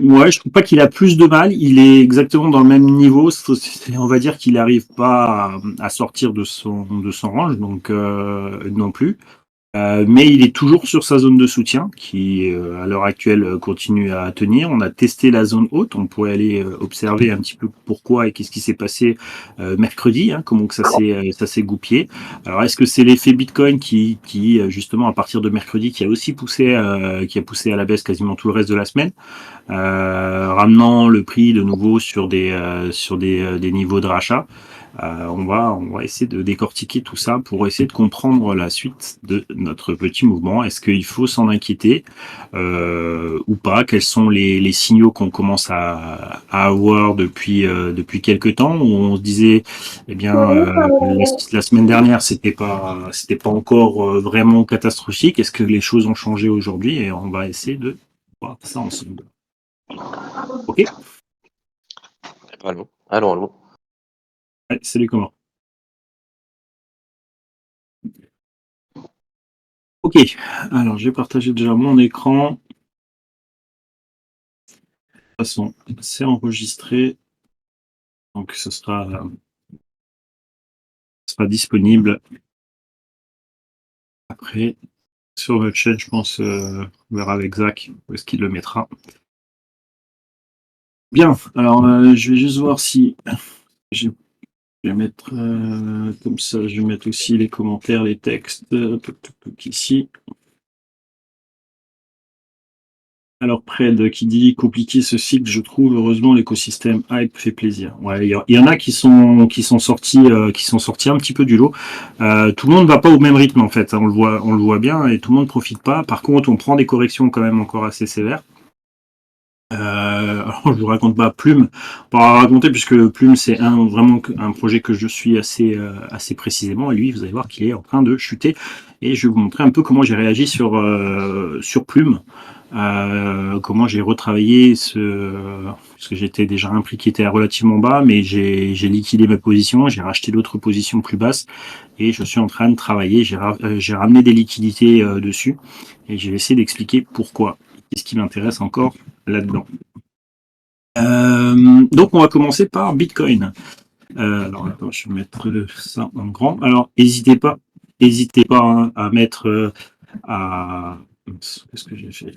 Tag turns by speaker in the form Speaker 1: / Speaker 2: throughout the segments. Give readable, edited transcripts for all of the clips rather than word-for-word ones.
Speaker 1: Ouais, je trouve pas qu'il a plus de mal. Il est exactement dans le même niveau. On va dire qu'il n'arrive pas à sortir de son range, donc non plus. Mais il est toujours sur sa zone de soutien qui, à l'heure actuelle, continue à tenir. On a testé la zone haute. On pourrait aller observer un petit peu pourquoi et qu'est-ce qui s'est passé mercredi, hein, comment que ça s'est goupillé. Alors, est-ce que c'est l'effet Bitcoin justement, à partir de mercredi, qui a poussé à la baisse quasiment tout le reste de la semaine, ramenant le prix de nouveau sur des niveaux de rachat. On va essayer de décortiquer tout ça pour essayer de comprendre la suite de notre petit mouvement. Est-ce qu'il faut s'en inquiéter ou pas? Quels sont les signaux qu'on commence à avoir depuis quelques temps où on se disait, eh bien, la semaine dernière, c'était pas encore vraiment catastrophique. Est-ce que les choses ont changé aujourd'hui? Et on va essayer de voir ça ensemble. Ok.
Speaker 2: Allô, allô, allô.
Speaker 1: Ouais, salut, comment? Ok, alors j'ai partagé déjà mon écran. De toute façon, c'est enregistré, donc sera disponible après sur notre chaîne, je pense. On verra avec Zach où est-ce qu'il le mettra. Bien, alors je vais juste voir si je vais mettre comme ça, je vais mettre aussi les commentaires, les textes ici. Alors Pred qui dit compliqué ce cycle, je trouve. Heureusement l'écosystème hype fait plaisir. Ouais, il y en a qui sont sortis un petit peu du lot. Tout le monde va pas au même rythme en fait. On le voit bien et tout le monde profite pas. Par contre, on prend des corrections quand même encore assez sévères. Alors je vous raconte pas Plume, pas raconter puisque Plume c'est vraiment un projet que je suis assez précisément et lui vous allez voir qu'il est en train de chuter et je vais vous montrer un peu comment j'ai réagi sur Plume, comment j'ai retravaillé parce que j'étais déjà un prix qui était relativement bas mais j'ai liquidé ma position, j'ai racheté d'autres positions plus basses et je suis en train de travailler, j'ai ramené des liquidités dessus et j'ai essayé d'expliquer pourquoi. Qu'est-ce qui m'intéresse encore là-dedans. Donc on va commencer par Bitcoin. Alors attends, je vais mettre ça en grand. Alors n'hésitez pas hein, à mettre à. Qu'est-ce que j'ai fait?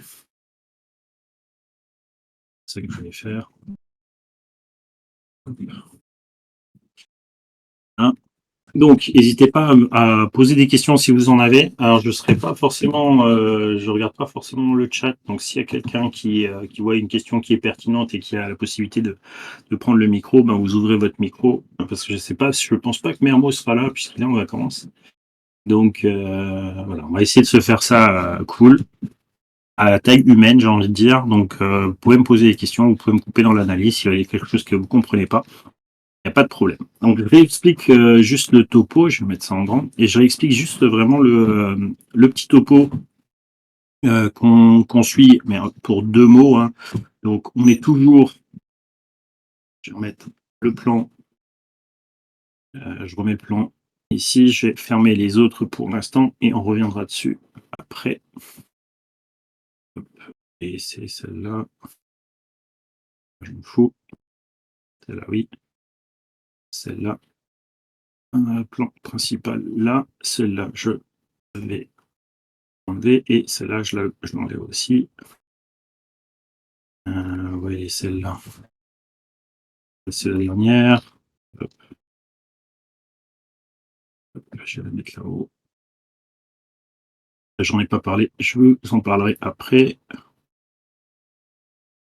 Speaker 1: C'est ça que je vais faire. Hein, donc, n'hésitez pas à poser des questions si vous en avez. Alors, je regarde pas forcément le chat. Donc, s'il y a quelqu'un qui voit une question qui est pertinente et qui a la possibilité de prendre le micro, ben vous ouvrez votre micro parce que je pense pas que Mermo sera là puisqu'il est en vacances. Donc, voilà, on va essayer de se faire ça cool, à la taille humaine, j'ai envie de dire. Donc, vous pouvez me poser des questions, vous pouvez me couper dans l'analyse s'il y a quelque chose que vous comprenez pas. Il n'y a pas de problème. Donc, je réexplique juste le topo, je vais mettre ça en grand, et je réexplique juste vraiment le petit topo qu'on suit, mais pour deux mots. Hein. Donc, on est toujours, je vais remettre le plan, je remets le plan ici, je vais fermer les autres pour l'instant, et on reviendra dessus après. Et c'est celle-là, je m'en fous, celle-là oui, celle-là, plan principal là, celle-là je vais enlever, et celle-là je l'enlève aussi. Oui, celle-là. C'est la dernière. Hop, je vais la mettre là-haut. J'en ai pas parlé, je vous en parlerai après.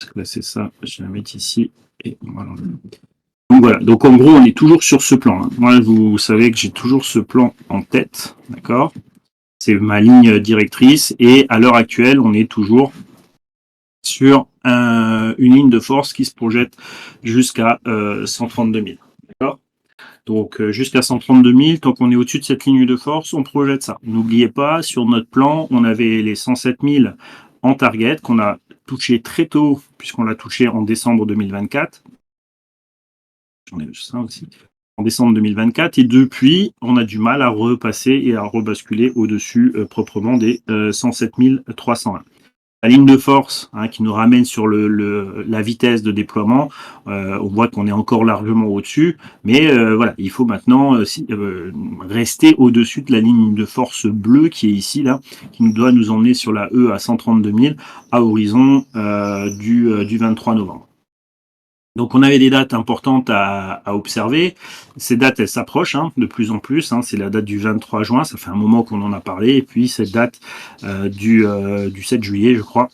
Speaker 1: Parce que là, c'est ça, je vais la mettre ici. Et voilà. Donc voilà, donc en gros, on est toujours sur ce plan. Hein. Moi, vous savez que j'ai toujours ce plan en tête, d'accord? C'est ma ligne directrice. Et à l'heure actuelle, on est toujours sur une ligne de force qui se projette jusqu'à 132 000. D'accord? Donc jusqu'à 132 000, tant qu'on est au-dessus de cette ligne de force, on projette ça. N'oubliez pas, sur notre plan, on avait les 107 000 en target qu'on a touché très tôt, puisqu'on l'a touché en décembre 2024. J'en ai ça aussi. En décembre 2024, et depuis, on a du mal à repasser et à rebasculer au-dessus proprement des 107 301. la ligne de force qui nous ramène sur la vitesse de déploiement, on voit qu'on est encore largement au-dessus, mais voilà, il faut maintenant rester au-dessus de la ligne de force bleue qui est ici, là, qui doit nous emmener sur la E à 132 000 à horizon du 23 novembre. Donc on avait des dates importantes à observer. Ces dates, elles s'approchent de plus en plus. C'est la date du 23 juin, ça fait un moment qu'on en a parlé. Et puis cette date du 7 juillet, je crois.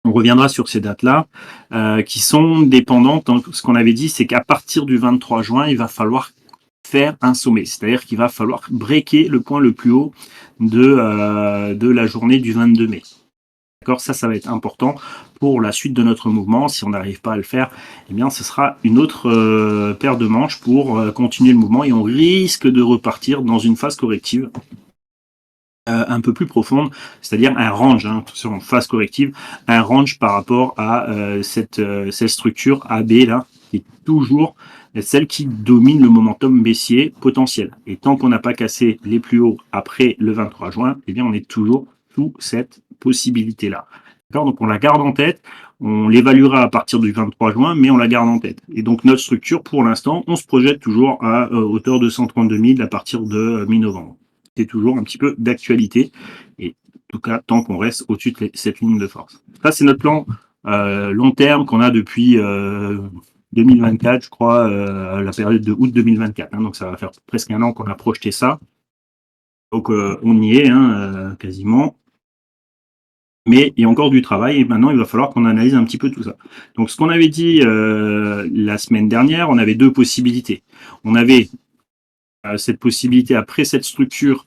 Speaker 1: On reviendra sur ces dates-là, qui sont dépendantes. Donc, ce qu'on avait dit, c'est qu'à partir du 23 juin, il va falloir faire un sommet. C'est-à-dire qu'il va falloir breaker le point le plus haut de la journée du 22 mai. D'accord, ça va être important pour la suite de notre mouvement. Si on n'arrive pas à le faire, eh bien, ce sera une autre paire de manches pour continuer le mouvement et on risque de repartir dans une phase corrective un peu plus profonde, c'est-à-dire un range, en phase corrective, un range par rapport à cette structure AB là, qui est toujours celle qui domine le momentum baissier potentiel. Et tant qu'on n'a pas cassé les plus hauts après le 23 juin, eh bien, on est toujours sous cette possibilité-là. Donc on la garde en tête, on l'évaluera à partir du 23 juin, mais on la garde en tête. Et donc notre structure, pour l'instant, on se projette toujours à hauteur de 132 000 à partir de mi-novembre. C'est toujours un petit peu d'actualité, et en tout cas, tant qu'on reste au-dessus de cette ligne de force. Ça, c'est notre plan long terme qu'on a depuis 2024, je crois, la période de août 2024. Donc ça va faire presque un an qu'on a projeté ça. Donc on y est quasiment. Mais il y a encore du travail et maintenant il va falloir qu'on analyse un petit peu tout ça. Donc ce qu'on avait dit la semaine dernière, on avait deux possibilités. On avait cette possibilité après cette structure,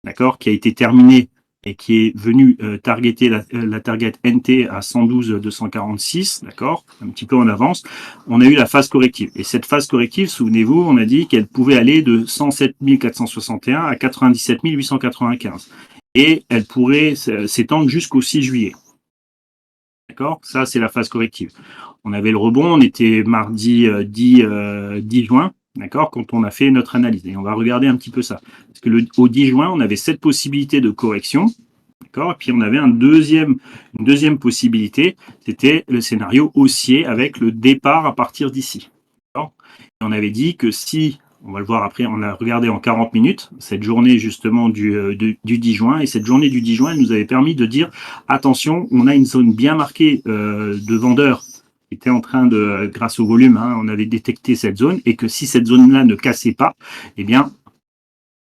Speaker 1: d'accord, qui a été terminée et qui est venue targeter la target NT à 112 246, d'accord, un petit peu en avance. On a eu la phase corrective. Et cette phase corrective, souvenez-vous, on a dit qu'elle pouvait aller de 107 461 à 97 895. Et elle pourrait s'étendre jusqu'au 6 juillet. D'accord? Ça, c'est la phase corrective. On avait le rebond, on était mardi 10 juin, d'accord, quand on a fait notre analyse. Et on va regarder un petit peu ça. Parce que au 10 juin, on avait cette possibilité de correction, d'accord, et puis on avait une deuxième possibilité, c'était le scénario haussier avec le départ à partir d'ici. D'accord? Et on avait dit que si on va le voir après, on a regardé en 40 minutes, cette journée justement du 10 juin, et cette journée du 10 juin, elle nous avait permis de dire, attention, on a une zone bien marquée de vendeurs qui était en train de, grâce au volume, on avait détecté cette zone, et que si cette zone-là ne cassait pas, eh bien,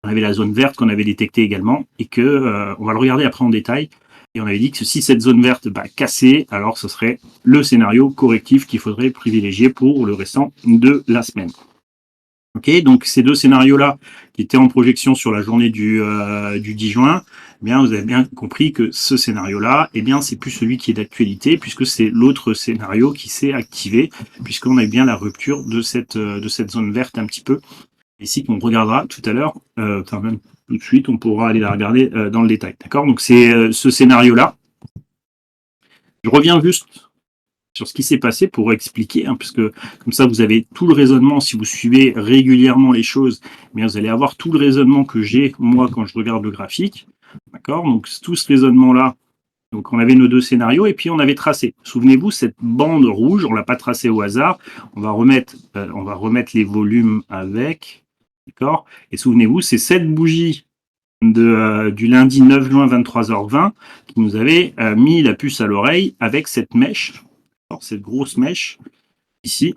Speaker 1: on avait la zone verte qu'on avait détectée également, et que, on va le regarder après en détail, et on avait dit que si cette zone verte cassait, alors ce serait le scénario correctif qu'il faudrait privilégier pour le restant de la semaine. Ok, donc ces deux scénarios-là qui étaient en projection sur la journée du 10 juin, eh bien, vous avez bien compris que ce scénario-là, eh bien, c'est plus celui qui est d'actualité, puisque c'est l'autre scénario qui s'est activé, puisqu'on a bien la rupture de cette zone verte un petit peu, ici qu'on regardera tout à l'heure, enfin même tout de suite, on pourra aller la regarder dans le détail. D'accord? Donc c'est ce scénario-là. Je reviens juste sur ce qui s'est passé pour expliquer, puisque comme ça vous avez tout le raisonnement. Si vous suivez régulièrement les choses, eh bien vous allez avoir tout le raisonnement que j'ai moi quand je regarde le graphique. D'accord? Donc tout ce raisonnement-là, donc on avait nos deux scénarios et puis on avait tracé. Souvenez-vous, cette bande rouge, on l'a pas tracée au hasard. On va remettre les volumes avec. D'accord? Et souvenez-vous, c'est cette bougie du lundi 9 juin 23h20 qui nous avait mis la puce à l'oreille avec cette mèche, cette grosse mèche ici,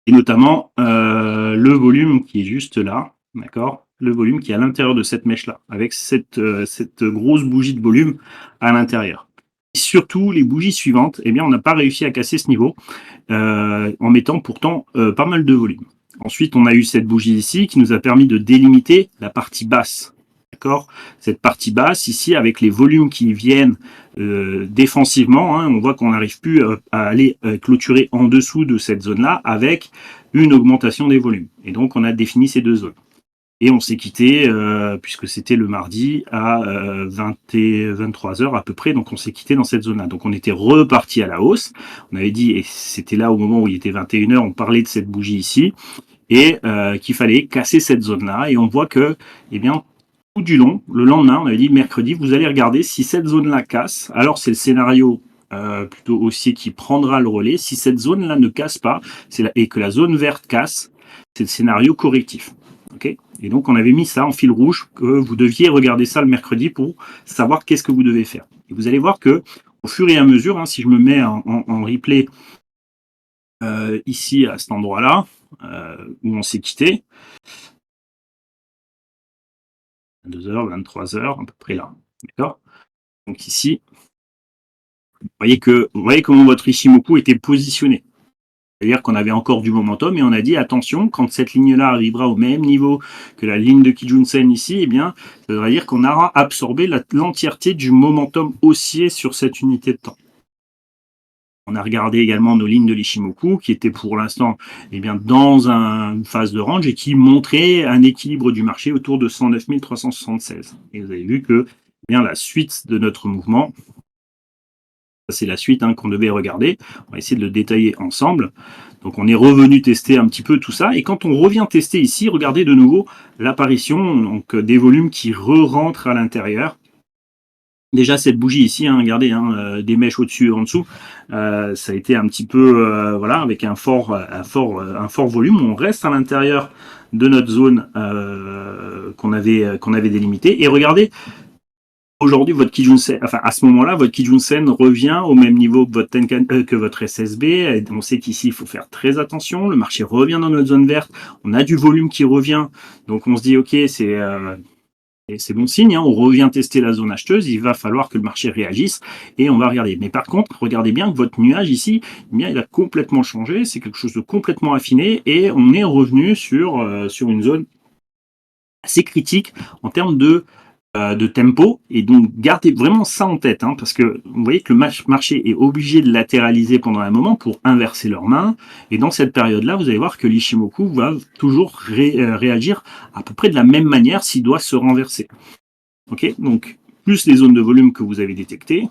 Speaker 1: et notamment le volume qui est juste là, d'accord, le volume qui est à l'intérieur de cette mèche là, avec cette grosse bougie de volume à l'intérieur. Et surtout les bougies suivantes, eh bien on n'a pas réussi à casser ce niveau en mettant pourtant pas mal de volume. Ensuite on a eu cette bougie ici qui nous a permis de délimiter la partie basse. Cette partie basse ici avec les volumes qui viennent défensivement, on voit qu'on n'arrive plus à aller clôturer en dessous de cette zone là avec une augmentation des volumes, et donc on a défini ces deux zones et on s'est quitté puisque c'était le mardi à 23h à peu près, donc on s'est quitté dans cette zone là, donc on était reparti à la hausse. On avait dit, et c'était là au moment où il était 21h, on parlait de cette bougie ici et qu'il fallait casser cette zone là, et on voit que, eh bien, Tout du long, le lendemain, on avait dit mercredi, vous allez regarder si cette zone-là casse. Alors c'est le scénario plutôt haussier qui prendra le relais. Si cette zone-là ne casse pas et que la zone verte casse, c'est le scénario correctif. Okay, et donc on avait mis ça en fil rouge, que vous deviez regarder ça le mercredi pour savoir qu'est-ce que vous devez faire. Et vous allez voir que au fur et à mesure, hein, si je me mets en replay ici à cet endroit-là, où on s'est quitté, 22h, 23h, à peu près là. D'accord? Donc ici, vous voyez comment votre Ishimoku était positionné. C'est-à-dire qu'on avait encore du momentum et on a dit attention, quand cette ligne-là arrivera au même niveau que la ligne de Kijun-sen ici, eh bien, ça veut dire qu'on aura absorbé l'entièreté du momentum haussier sur cette unité de temps. On a regardé également nos lignes de l'Ishimoku qui étaient pour l'instant eh bien, dans une phase de range et qui montraient un équilibre du marché autour de 109 376. Et vous avez vu que eh bien, la suite de notre mouvement, c'est la suite qu'on devait regarder. On va essayer de le détailler ensemble. Donc on est revenu tester un petit peu tout ça. Et quand on revient tester ici, regardez de nouveau l'apparition des volumes qui rentrent à l'intérieur. Déjà cette bougie ici, regardez, des mèches au-dessus et en dessous, ça a été un petit peu, voilà, avec un fort volume. On reste à l'intérieur de notre zone qu'on avait délimitée. Et regardez, aujourd'hui, votre Kijun-sen, enfin à ce moment-là, votre Kijun-sen revient au même niveau que votre SSB. On sait qu'ici, il faut faire très attention. Le marché revient dans notre zone verte. On a du volume qui revient. Donc on se dit, ok, c'est bon signe, on revient tester la zone acheteuse, il va falloir que le marché réagisse et on va regarder. Mais par contre, regardez bien que votre nuage ici, eh bien, il a complètement changé, c'est quelque chose de complètement affiné et on est revenu sur une zone assez critique en termes de tempo. Et donc, gardez vraiment ça en tête, parce que vous voyez que le marché est obligé de latéraliser pendant un moment pour inverser leurs mains. Et dans cette période-là, vous allez voir que l'Ishimoku va toujours réagir à peu près de la même manière s'il doit se renverser. Ok, donc plus les zones de volume que vous avez détectées.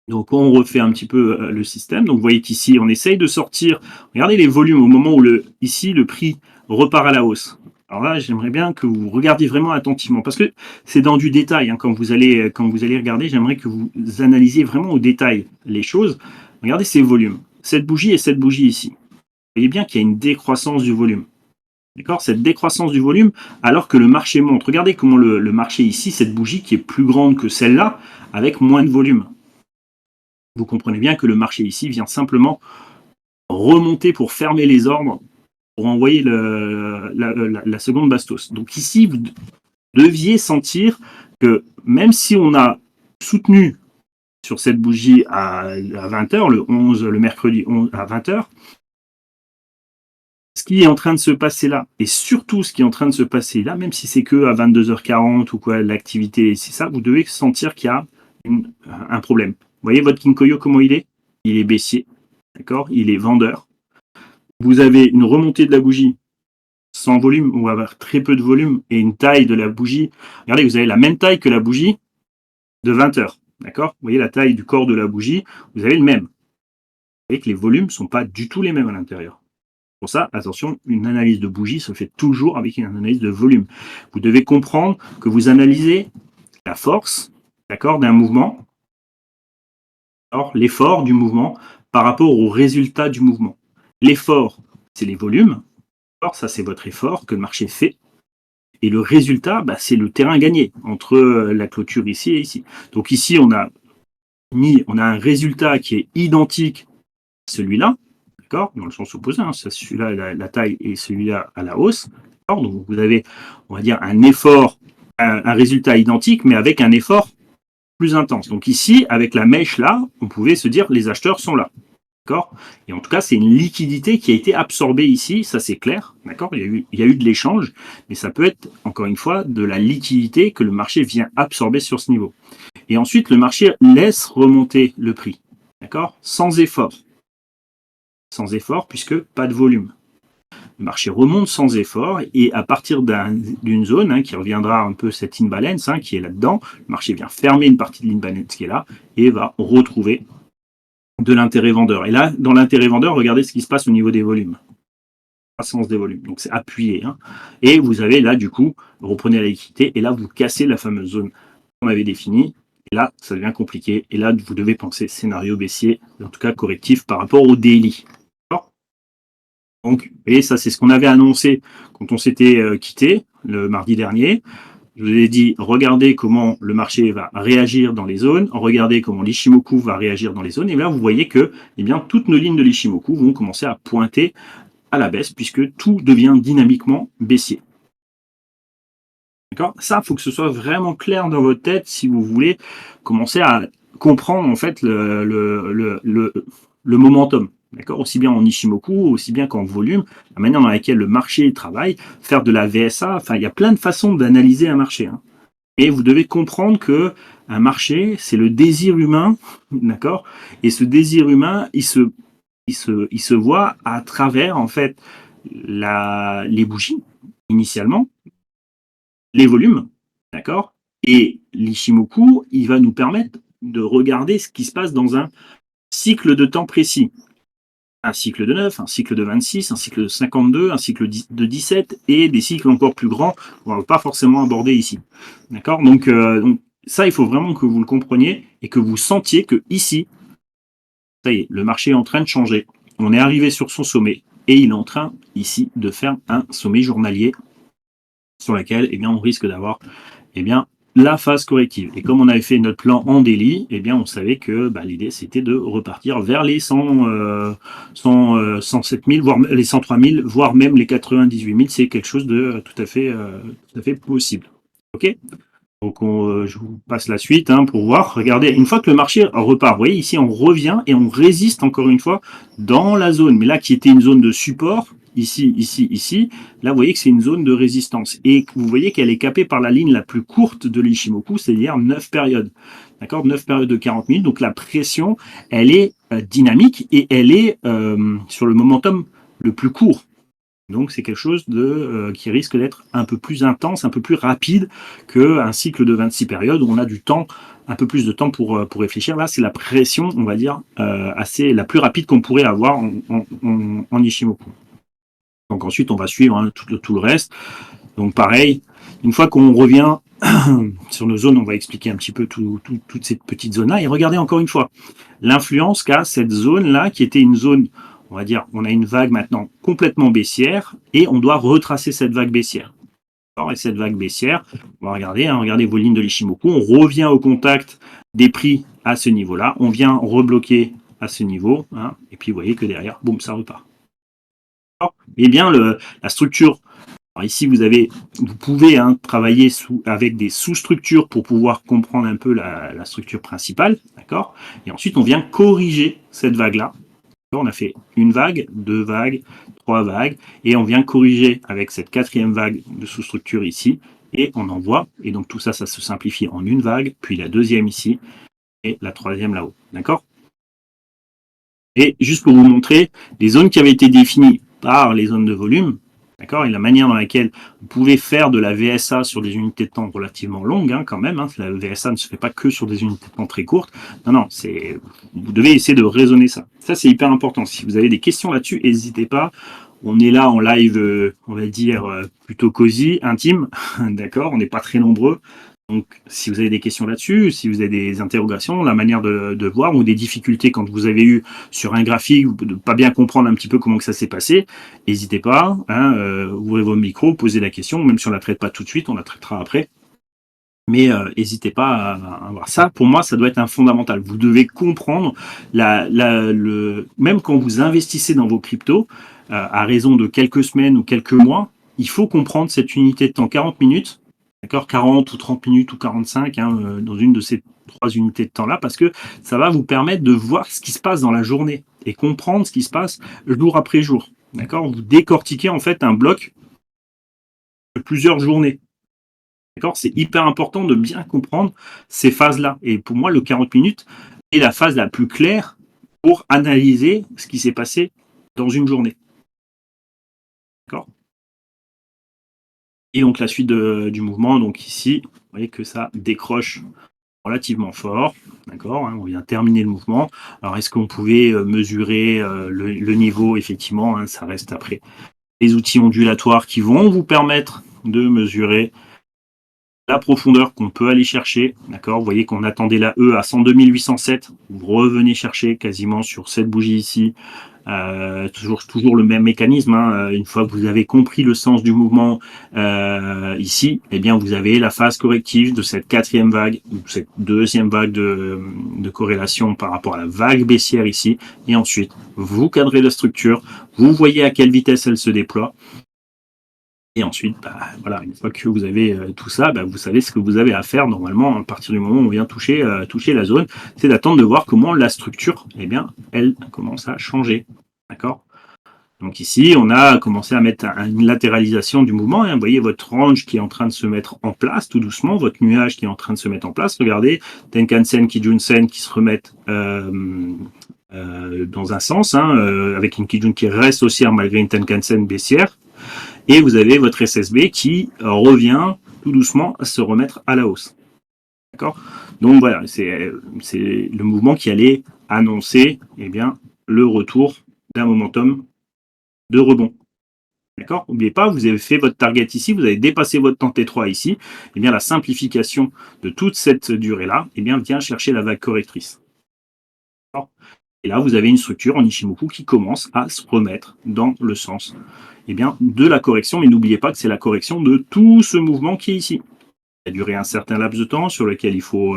Speaker 1: Donc on refait un petit peu le système. Donc vous voyez qu'ici on essaye de sortir. Regardez les volumes au moment où ici le prix repart à la hausse. Alors là, j'aimerais bien que vous regardiez vraiment attentivement parce que c'est dans du détail. Quand vous allez regarder, j'aimerais que vous analysiez vraiment au détail les choses. Regardez ces volumes. Cette bougie et cette bougie ici. Vous voyez bien qu'il y a une décroissance du volume. D'accord, cette décroissance du volume, alors que le marché monte. Regardez comment le marché ici, cette bougie qui est plus grande que celle-là, avec moins de volume. Vous comprenez bien que le marché ici vient simplement remonter pour fermer les ordres, pour envoyer la seconde bastos. Donc ici, vous deviez sentir que même si on a soutenu sur cette bougie à 20h, le mercredi 11 à 20h, ce qui est en train de se passer là, et surtout ce qui est en train de se passer là, même si c'est que à 22h40 ou quoi, l'activité, c'est ça, vous devez sentir qu'il y a un problème. Vous voyez votre Kinkoyo, comment il est? Il est baissier, d'accord? Il est vendeur. Vous avez une remontée de la bougie sans volume ou avoir très peu de volume et une taille de la bougie. Regardez, vous avez la même taille que la bougie de 20h, d'accord? Vous voyez la taille du corps de la bougie, vous avez le même. Vous voyez que les volumes ne sont pas du tout les mêmes à l'intérieur. Pour ça, attention, une analyse de bougie se fait toujours avec une analyse de volume. Vous devez comprendre que vous analysez la force, d'accord, d'un mouvement, l'effort du mouvement par rapport au résultat du mouvement. L'effort, c'est les volumes. Ça, c'est votre effort que le marché fait. Et le résultat, c'est le terrain gagné entre la clôture ici et ici. Donc ici, on a un résultat qui est identique à celui-là, d'accord, dans le sens opposé, celui-là la taille et celui-là à la hausse. Donc vous avez, on va dire, un effort, un résultat identique, mais avec un effort plus intense. Donc ici, avec la mèche là, on pouvait se dire les acheteurs sont là. D'accord. Et en tout cas, c'est une liquidité qui a été absorbée ici, ça c'est clair. D'accord. Il y a eu de l'échange, mais ça peut être, encore une fois, de la liquidité que le marché vient absorber sur ce niveau. Et ensuite, le marché laisse remonter le prix. D'accord. Sans effort. Sans effort, puisque pas de volume. Le marché remonte sans effort et à partir d'une zone qui reviendra un peu cette imbalance qui est là-dedans, le marché vient fermer une partie de l'imbalance qui est là et va retrouver de l'intérêt vendeur. Et là, dans l'intérêt vendeur, regardez ce qui se passe au niveau des volumes. croissance des volumes. Donc c'est appuyé. Hein. Et vous avez là, du coup, vous reprenez la liquidité et là, vous cassez la fameuse zone qu'on avait définie. Et là, ça devient compliqué. Et là, vous devez penser scénario baissier, en tout cas correctif par rapport au daily. Donc, et ça, c'est ce qu'on avait annoncé quand on s'était quitté le mardi dernier. Je vous ai dit, regardez comment le marché va réagir dans les zones, regardez comment l'Ishimoku va réagir dans les zones, et là, vous voyez que eh bien, toutes nos lignes de l'Ishimoku vont commencer à pointer à la baisse, puisque tout devient dynamiquement baissier. D'accord ? Ça, il faut que ce soit vraiment clair dans votre tête si vous voulez commencer à comprendre en fait le momentum. D'accord ? Aussi bien en Ishimoku, aussi bien qu'en volume, la manière dans laquelle le marché travaille, faire de la VSA, enfin, il y a plein de façons d'analyser un marché. Hein. Et vous devez comprendre que un marché, c'est le désir humain, d'accord ? Et ce désir humain, il se voit à travers en fait les bougies initialement, les volumes, d'accord ? Et l'Ishimoku, il va nous permettre de regarder ce qui se passe dans un cycle de temps précis. Un cycle de 9, un cycle de 26, un cycle de 52, un cycle de 17 et des cycles encore plus grands qu'on ne va pas forcément aborder ici. D'accord ? Donc, ça, il faut vraiment que vous le compreniez et que vous sentiez que ici, ça y est, le marché est en train de changer. On est arrivé sur son sommet et il est en train ici de faire un sommet journalier sur lequel eh bien, on risque d'avoir eh bien, la phase corrective. Et comme on avait fait notre plan en daily, eh bien, on savait que l'idée, c'était de repartir vers les 107 000, voire les 103 000, voire même les 98 000. C'est quelque chose de tout à fait possible. OK ? Donc, je vous passe la suite pour voir. Regardez, une fois que le marché repart, vous voyez, ici, on revient et on résiste encore une fois dans la zone. Mais là, qui était une zone de support, ici, ici, ici, là, vous voyez que c'est une zone de résistance. Et vous voyez qu'elle est capée par la ligne la plus courte de l'Ishimoku, c'est-à-dire 9 périodes. D'accord ? 9 périodes de 40 000. Donc, la pression, elle est dynamique et elle est sur le momentum le plus court. Donc c'est quelque chose qui risque d'être un peu plus intense, un peu plus rapide qu'un cycle de 26 périodes où on a du temps, un peu plus de temps pour réfléchir. Là, c'est la pression, on va dire, la plus rapide qu'on pourrait avoir en Ishimoku. Donc ensuite, on va suivre tout le reste. Donc pareil, une fois qu'on revient sur nos zones, on va expliquer un petit peu toutes ces petites zones-là. Et regardez encore une fois l'influence qu'a cette zone-là, qui était une zone, on va dire, on a une vague maintenant complètement baissière, et on doit retracer cette vague baissière. Et cette vague baissière, on va regarder, regardez vos lignes de l'Ishimoku, on revient au contact des prix à ce niveau-là, on vient rebloquer à ce niveau, et puis vous voyez que derrière, boum, ça repart. Eh bien, la structure, alors ici vous pouvez travailler avec des sous-structures pour pouvoir comprendre un peu la structure principale, d'accord ? Et ensuite on vient corriger cette vague-là. On a fait une vague, 2 vagues, 3 vagues, et on vient corriger avec cette 4e vague de sous-structure ici, et on envoie, et donc tout ça, ça se simplifie en une vague, puis la 2e ici, et la 3e là-haut, d'accord ? Et juste pour vous montrer les zones qui avaient été définies par les zones de volume, d'accord, et la manière dans laquelle vous pouvez faire de la VSA sur des unités de temps relativement longues, quand même. La VSA ne se fait pas que sur des unités de temps très courtes. Non, vous devez essayer de raisonner ça. Ça, c'est hyper important. Si vous avez des questions là-dessus, n'hésitez pas. On est là en live, on va dire, plutôt cosy, intime, d'accord ? On n'est pas très nombreux. Donc, si vous avez des questions là-dessus, si vous avez des interrogations, la manière de voir ou des difficultés quand vous avez eu sur un graphique, de ne pas bien comprendre un petit peu comment que ça s'est passé, n'hésitez pas, ouvrez vos micros, posez la question, même si on ne la traite pas tout de suite, on la traitera après. Mais n'hésitez pas à voir ça. Pour moi, ça doit être un fondamental. Vous devez comprendre, même quand vous investissez dans vos cryptos, à raison de quelques semaines ou quelques mois, il faut comprendre cette unité de temps 40 minutes, d'accord, 40 ou 30 minutes ou 45, dans une de ces 3 unités de temps-là, parce que ça va vous permettre de voir ce qui se passe dans la journée et comprendre ce qui se passe jour après jour. D'accord ? Vous décortiquez en fait un bloc de plusieurs journées. D'accord ? C'est hyper important de bien comprendre ces phases-là. Et pour moi, le 40 minutes est la phase la plus claire pour analyser ce qui s'est passé dans une journée. D'accord ? Et donc la suite du mouvement, donc ici, vous voyez que ça décroche relativement fort, d'accord, on vient terminer le mouvement. Alors est-ce qu'on pouvait mesurer le niveau? Effectivement, ça reste après les outils ondulatoires qui vont vous permettre de mesurer la profondeur qu'on peut aller chercher, d'accord. Vous voyez qu'on attendait la E à 102 807, vous revenez chercher quasiment sur cette bougie ici, toujours le même mécanisme, hein. Une fois que vous avez compris le sens du mouvement ici, eh bien vous avez la phase corrective de cette quatrième vague, ou cette deuxième vague de corrélation par rapport à la vague baissière ici, et ensuite vous cadrez la structure, vous voyez à quelle vitesse elle se déploie. Et ensuite, voilà, une fois que vous avez tout ça, vous savez ce que vous avez à faire normalement à partir du moment où on vient toucher la zone, c'est d'attendre de voir comment la structure, eh bien, elle commence à changer. D'accord. Donc ici, on a commencé à mettre une latéralisation du mouvement. Hein. Vous voyez votre range qui est en train de se mettre en place tout doucement, votre nuage qui est en train de se mettre en place. Regardez, Tenkan-sen, Kijun-sen qui se remettent dans un sens, hein, avec une Kijun qui reste haussière malgré une Tenkan-sen baissière. Et vous avez votre SSB qui revient tout doucement à se remettre à la hausse. D'accord. Donc voilà, c'est le mouvement qui allait annoncer le retour d'un momentum de rebond. D'accord. N'oubliez pas, vous avez fait votre target ici, vous avez dépassé votre temps T3 ici. Et bien la simplification de toute cette durée-là, vient chercher la vague correctrice. Et là, vous avez une structure en Ishimoku qui commence à se remettre dans le sens de la correction, mais n'oubliez pas que c'est la correction de tout ce mouvement qui est ici. Il a duré un certain laps de temps sur lequel il faut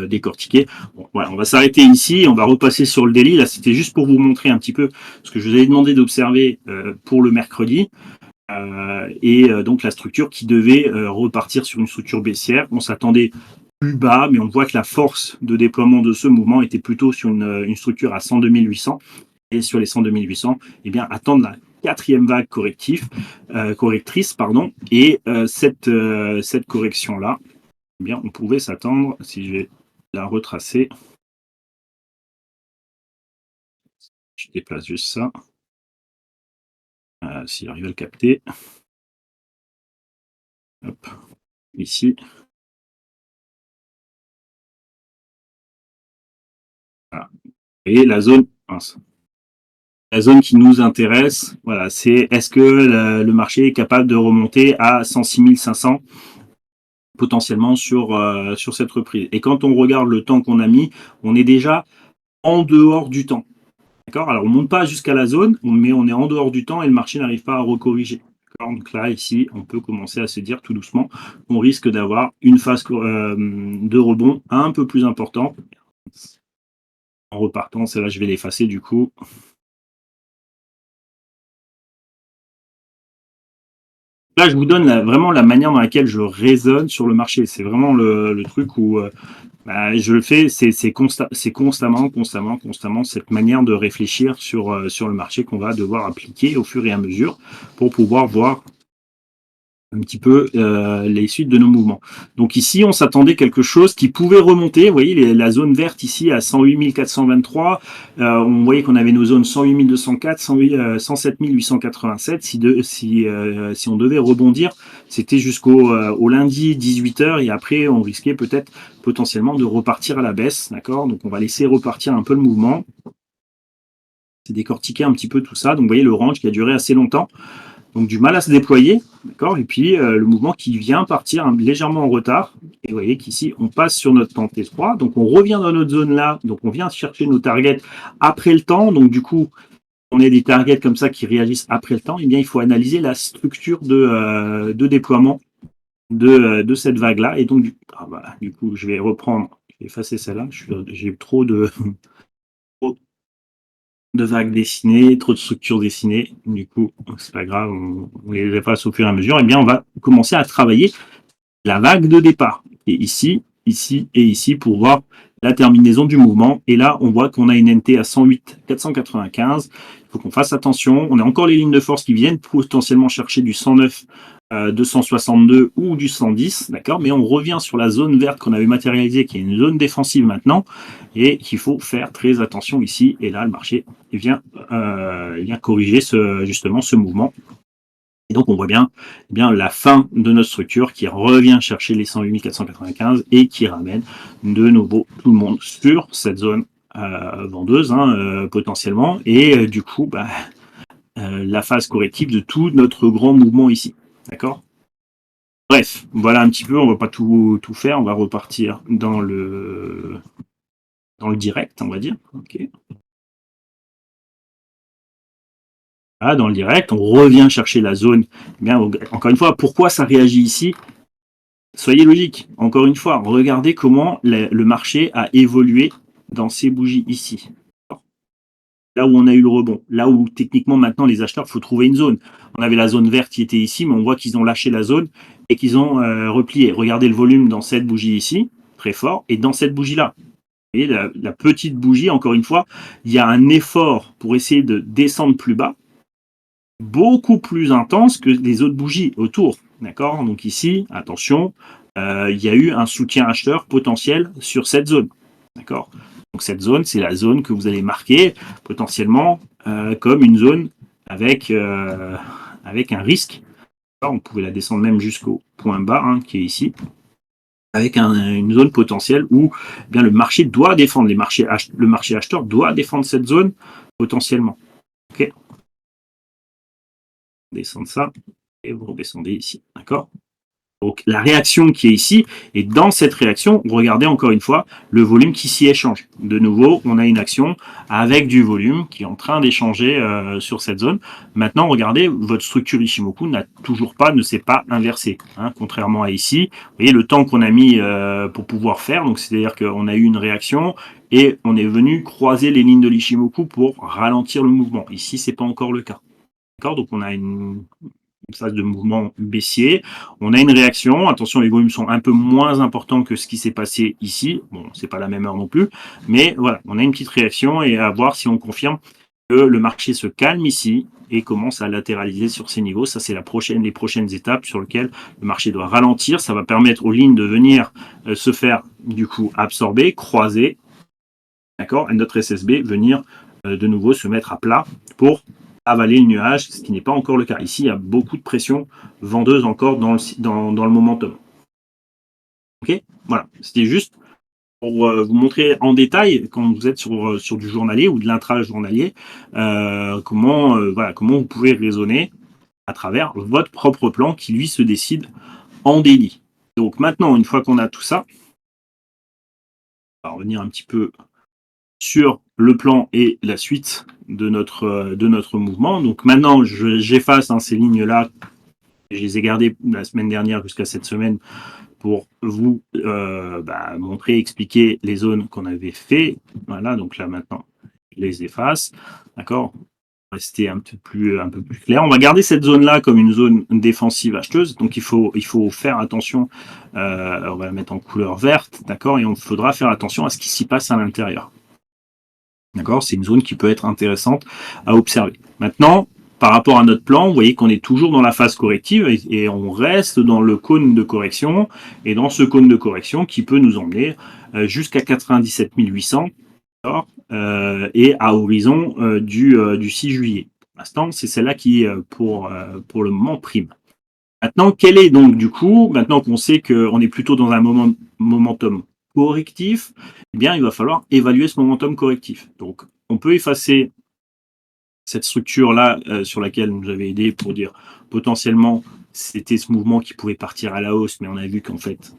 Speaker 1: décortiquer. Bon, voilà, on va s'arrêter ici, on va repasser sur le daily. Là, c'était juste pour vous montrer un petit peu ce que je vous avais demandé d'observer pour le mercredi. Donc la structure qui devait repartir sur une structure baissière. On s'attendait plus bas, mais on voit que la force de déploiement de ce mouvement était plutôt sur une structure à 102 800. Et sur les 102 800, attendre la quatrième vague correctrice, et cette correction-là, on pouvait s'attendre, si je vais la retracer, je déplace juste ça, si j'arrive à le capter, hop, ici, voilà. Et la zone, la zone qui nous intéresse, voilà, c'est est-ce que le marché est capable de remonter à 106 500 potentiellement sur cette reprise. Et quand on regarde le temps qu'on a mis, on est déjà en dehors du temps. D'accord. Alors on ne monte pas jusqu'à la zone, mais on est en dehors du temps et le marché n'arrive pas à recorriger. Donc là, ici, on peut commencer à se dire tout doucement qu'on risque d'avoir une phase de rebond un peu plus importante. En repartant, celle-là, je vais l'effacer du coup. Là, je vous donne vraiment la manière dans laquelle je raisonne sur le marché. C'est vraiment le truc où je le fais, c'est constamment cette manière de réfléchir sur le marché qu'on va devoir appliquer au fur et à mesure pour pouvoir voir un petit peu les suites de nos mouvements. Donc ici, on s'attendait quelque chose qui pouvait remonter. Vous voyez, la zone verte ici à 108 423. On voyait qu'on avait nos zones 108 204, 107 887. Si on devait rebondir, c'était jusqu'au lundi 18h et après, on risquait peut-être potentiellement de repartir à la baisse. D'accord. Donc on va laisser repartir un peu le mouvement. C'est décortiquer un petit peu tout ça. Donc vous voyez le range qui a duré assez longtemps. Donc du mal à se déployer, d'accord. Et puis le mouvement qui vient partir légèrement en retard. Et vous voyez qu'ici, on passe sur notre temps T3. Donc on revient dans notre zone là. Donc on vient chercher nos targets après le temps. Donc du coup, on a des targets comme ça qui réagissent après le temps. Et bien, il faut analyser la structure de déploiement de cette vague-là. Et donc, du coup, je vais reprendre, je vais effacer celle-là. J'ai trop de vagues dessinées, trop de structures dessinées. Du coup, c'est pas grave, on les efface au fur et à mesure. Et bien, on va commencer à travailler la vague de départ. Et ici et ici pour voir la terminaison du mouvement. Et là, on voit qu'on a une NT à 108 495. Il faut qu'on fasse attention. On a encore les lignes de force qui viennent potentiellement chercher du 109 262 ou du 110, d'accord, mais on revient sur la zone verte qu'on avait matérialisée, qui est une zone défensive maintenant, et qu'il faut faire très attention ici. Et là, le marché vient corriger justement ce mouvement. Et donc, on voit bien, la fin de notre structure qui revient chercher les 108 495 et qui ramène de nouveau tout le monde sur cette zone vendeuse, potentiellement. Et du coup, la phase corrective de tout notre grand mouvement ici. D'accord? Bref, voilà un petit peu, on va pas tout faire, on va repartir dans le direct, on va dire. Ok. Là, dans le direct, on revient chercher la zone. Bien, encore une fois, pourquoi ça réagit ici? Soyez logique. Encore une fois, regardez comment le marché a évolué dans ces bougies ici. Là où on a eu le rebond, là où techniquement maintenant les acheteurs, il faut trouver une zone. On avait la zone verte qui était ici, mais on voit qu'ils ont lâché la zone et qu'ils ont replié. Regardez le volume dans cette bougie ici, très fort, et dans cette bougie-là. Vous voyez, la petite bougie, encore une fois, il y a un effort pour essayer de descendre plus bas, beaucoup plus intense que les autres bougies autour. D'accord? Donc ici, attention, il y a eu un soutien acheteur potentiel sur cette zone. D'accord? Donc cette zone, c'est la zone que vous allez marquer potentiellement comme une zone avec un risque. Alors, on pouvait la descendre même jusqu'au point bas hein, qui est ici, avec une zone potentielle où eh bien, le marché doit défendre, le marché acheteur doit défendre cette zone potentiellement. Ok? Descendre ça et vous redescendez ici. D'accord? Donc la réaction qui est ici, et dans cette réaction, regardez encore une fois le volume qui s'y échange. De nouveau, on a une action avec du volume qui est en train d'échanger sur cette zone. Maintenant, regardez, votre structure Ishimoku ne s'est pas inversée. Hein, contrairement à ici, vous voyez le temps qu'on a mis pour pouvoir faire, donc c'est-à-dire qu'on a eu une réaction et on est venu croiser les lignes de l'Ishimoku pour ralentir le mouvement. Ici, c'est pas encore le cas. D'accord? Donc on a une phase de mouvement baissier. On a une réaction. Attention, les volumes sont un peu moins importants que ce qui s'est passé ici. Bon, c'est pas la même heure non plus. Mais voilà, on a une petite réaction et à voir si on confirme que le marché se calme ici et commence à latéraliser sur ces niveaux. Ça, c'est les prochaines étapes sur lesquelles le marché doit ralentir. Ça va permettre aux lignes de venir se faire, du coup, absorber, croiser. D'accord? Et notre SSB venir de nouveau se mettre à plat pour avaler le nuage, ce qui n'est pas encore le cas. Ici, il y a beaucoup de pression vendeuse encore dans le momentum. Ok, voilà, c'était juste pour vous montrer en détail, quand vous êtes sur du journalier ou de l'intra-journalier, comment vous pouvez raisonner à travers votre propre plan qui, lui, se décide en daily. Donc maintenant, une fois qu'on a tout ça, on va revenir un petit peu sur le plan et la suite de notre mouvement. Donc maintenant, j'efface ces lignes-là. Je les ai gardées la semaine dernière jusqu'à cette semaine pour vous montrer, expliquer les zones qu'on avait fait. Voilà, donc là maintenant, je les efface. D'accord? Rester un peu plus clair. On va garder cette zone-là comme une zone défensive acheteuse. Donc il faut faire attention. On va la mettre en couleur verte, d'accord? Et on faudra faire attention à ce qui s'y passe à l'intérieur. D'accord? C'est une zone qui peut être intéressante à observer. Maintenant, par rapport à notre plan, vous voyez qu'on est toujours dans la phase corrective et on reste dans le cône de correction et dans ce cône de correction qui peut nous emmener jusqu'à 97 800 et à horizon du 6 juillet. Pour l'instant, c'est celle-là qui, pour le moment, prime. Maintenant, quel est donc du coup, maintenant qu'on sait qu'on est plutôt dans un momentum correctif, eh bien, il va falloir évaluer ce momentum correctif. Donc, on peut effacer cette structure-là sur laquelle nous avait aidé pour dire potentiellement c'était ce mouvement qui pouvait partir à la hausse, mais on a vu qu'en fait,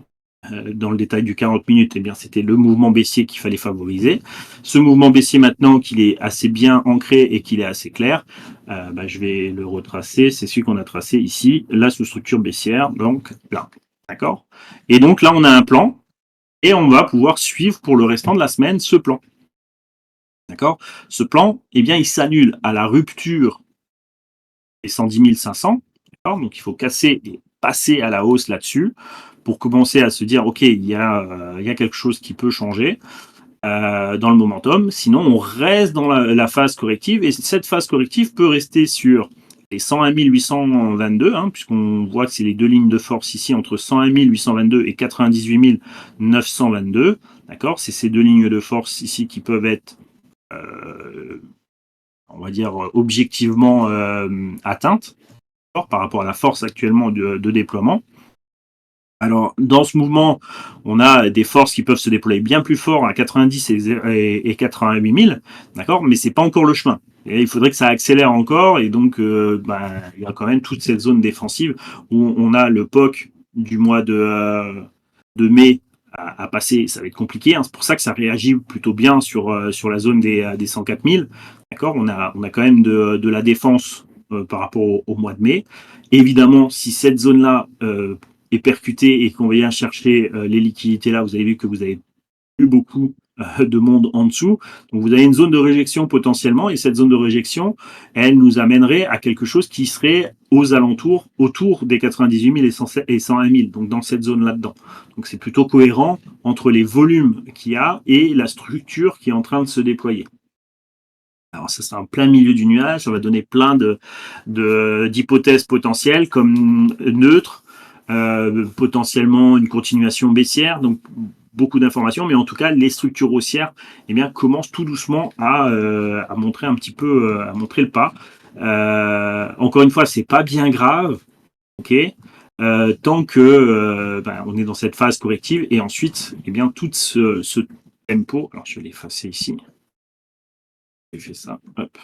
Speaker 1: dans le détail du 40 minutes, eh bien, c'était le mouvement baissier qu'il fallait favoriser. Ce mouvement baissier, maintenant qu'il est assez bien ancré et qu'il est assez clair, je vais le retracer. C'est celui qu'on a tracé ici, la sous-structure baissière, donc là. D'accord? Et donc là, on a un plan et on va pouvoir suivre pour le restant de la semaine ce plan. D'accord? Ce plan, eh bien, il s'annule à la rupture des 110 500. D'accord? Donc, il faut casser et passer à la hausse là-dessus pour commencer à se dire, OK, il y a quelque chose qui peut changer dans le momentum. Sinon, on reste dans la phase corrective et cette phase corrective peut rester sur les 101 822, puisqu'on voit que c'est les deux lignes de force ici entre 101 822 et 98 922. D'accord? C'est ces deux lignes de force ici qui peuvent être on va dire objectivement atteintes par rapport à la force actuellement de déploiement. Alors, dans ce mouvement, on a des forces qui peuvent se déployer bien plus fort à 90 et 88 000, d'accord, mais c'est pas encore le chemin. Et il faudrait que ça accélère encore, et donc il y a quand même toute cette zone défensive où on a le POC du mois de mai à passer. Ça va être compliqué, hein. C'est pour ça que ça réagit plutôt bien sur la zone des 104 000. D'accord, on a quand même de la défense par rapport au mois de mai. Évidemment, si cette zone-là est percutée et qu'on vient chercher les liquidités là, vous avez vu que vous avez plus beaucoup de monde en dessous. Donc vous avez une zone de réjection potentiellement, et cette zone de réjection, elle nous amènerait à quelque chose qui serait aux alentours, autour des 98 000 et 101 000, donc dans cette zone là-dedans. Donc c'est plutôt cohérent entre les volumes qu'il y a et la structure qui est en train de se déployer. Alors ça, c'est en plein milieu du nuage, ça va donner plein d'hypothèses potentielles comme neutre, potentiellement une continuation baissière, donc beaucoup d'informations, mais en tout cas, les structures haussières commencent tout doucement à montrer un petit peu, à montrer le pas. Encore une fois, c'est pas bien grave, ok, tant que on est dans cette phase corrective, et ensuite, tout ce tempo, alors je vais l'effacer ici. J'ai fait ça, hop.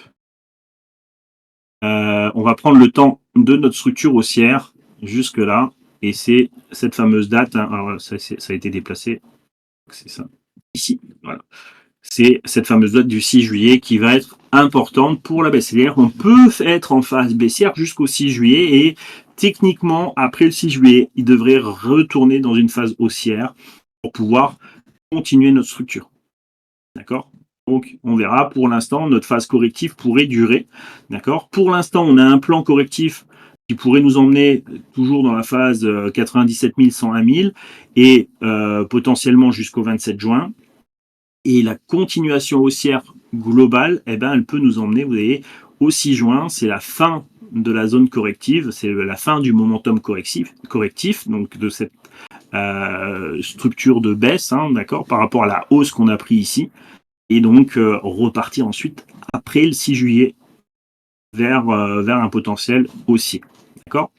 Speaker 1: On va prendre le temps de notre structure haussière jusque là, et c'est cette fameuse date, hein. Alors ça a été déplacé, c'est ça, ici, voilà. C'est cette fameuse date du 6 juillet qui va être importante pour la baisse. C'est-à-dire qu'on peut être en phase baissière jusqu'au 6 juillet, et techniquement, après le 6 juillet, il devrait retourner dans une phase haussière pour pouvoir continuer notre structure. D'accord ? Donc, on verra. Pour l'instant, notre phase corrective pourrait durer. D'accord ? Pour l'instant, on a un plan correctif qui pourrait nous emmener toujours dans la phase 97 000, 101 000 et potentiellement jusqu'au 27 juin. Et la continuation haussière globale, elle peut nous emmener, vous voyez, au 6 juin. C'est la fin de la zone corrective, c'est la fin du momentum correctif, donc de cette structure de baisse, hein, d'accord, par rapport à la hausse qu'on a pris ici. Et donc repartir ensuite après le 6 juillet vers un potentiel haussier. D'accord ?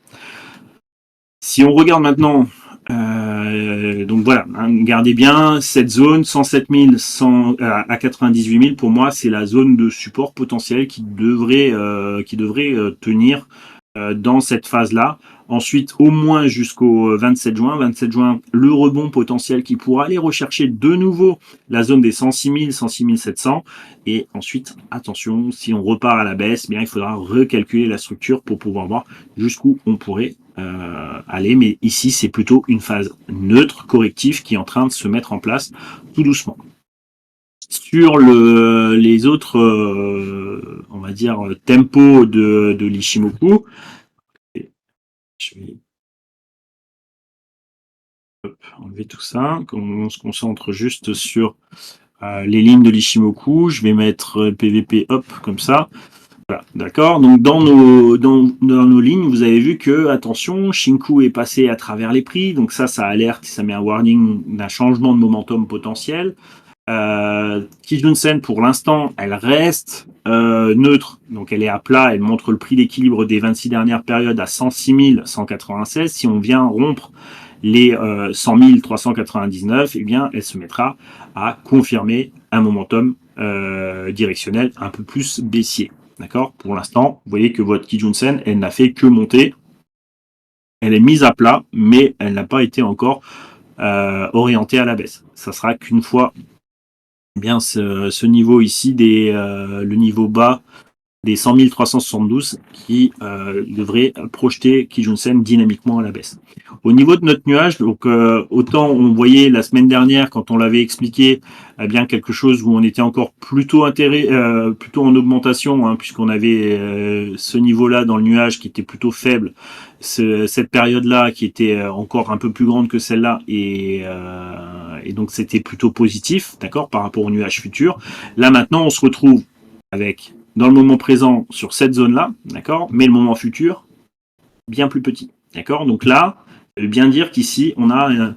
Speaker 1: Si on regarde maintenant, donc voilà, hein, gardez bien cette zone 107 000 à 98 000, pour moi c'est la zone de support potentiel qui devrait tenir dans cette phase-là. Ensuite, au moins jusqu'au 27 juin. 27 juin, le rebond potentiel qui pourra aller rechercher de nouveau la zone des 106 000, 106 700. Et ensuite, attention, si on repart à la baisse, il faudra recalculer la structure pour pouvoir voir jusqu'où on pourrait aller. Mais ici, c'est plutôt une phase neutre, corrective, qui est en train de se mettre en place tout doucement. Sur les autres, on va dire, tempos de l'Ichimoku, je vais enlever tout ça. On se concentre juste sur les lignes de l'Ichimoku. Je vais mettre PVP, hop, comme ça. Voilà, d'accord. Donc dans nos lignes, vous avez vu que, attention, Shinku est passé à travers les prix. Donc ça alerte, ça met un warning d'un changement de momentum potentiel. Kijun-sen, pour l'instant, elle reste neutre, donc elle est à plat, elle montre le prix d'équilibre des 26 dernières périodes à 106 196. Si on vient rompre les 100 399, elle se mettra à confirmer un momentum directionnel un peu plus baissier. D'accord ? Pour l'instant, vous voyez que votre Kijun-sen, elle n'a fait que monter. Elle est mise à plat, mais elle n'a pas été encore orientée à la baisse. Ça sera qu'une fois ce niveau ici, le niveau bas des 100 372 qui devrait projeter Kijun-sen dynamiquement à la baisse. Au niveau de notre nuage, donc autant on voyait la semaine dernière quand on l'avait expliqué, quelque chose où on était encore plutôt en augmentation, hein, puisqu'on avait ce niveau-là dans le nuage qui était plutôt faible, cette période-là qui était encore un peu plus grande que celle-là, et donc c'était plutôt positif, d'accord, par rapport au nuage futur. Là maintenant, on se retrouve avec, dans le moment présent, sur cette zone-là, d'accord, mais le moment futur, bien plus petit, d'accord. Donc là, ça veut bien dire qu'ici, on a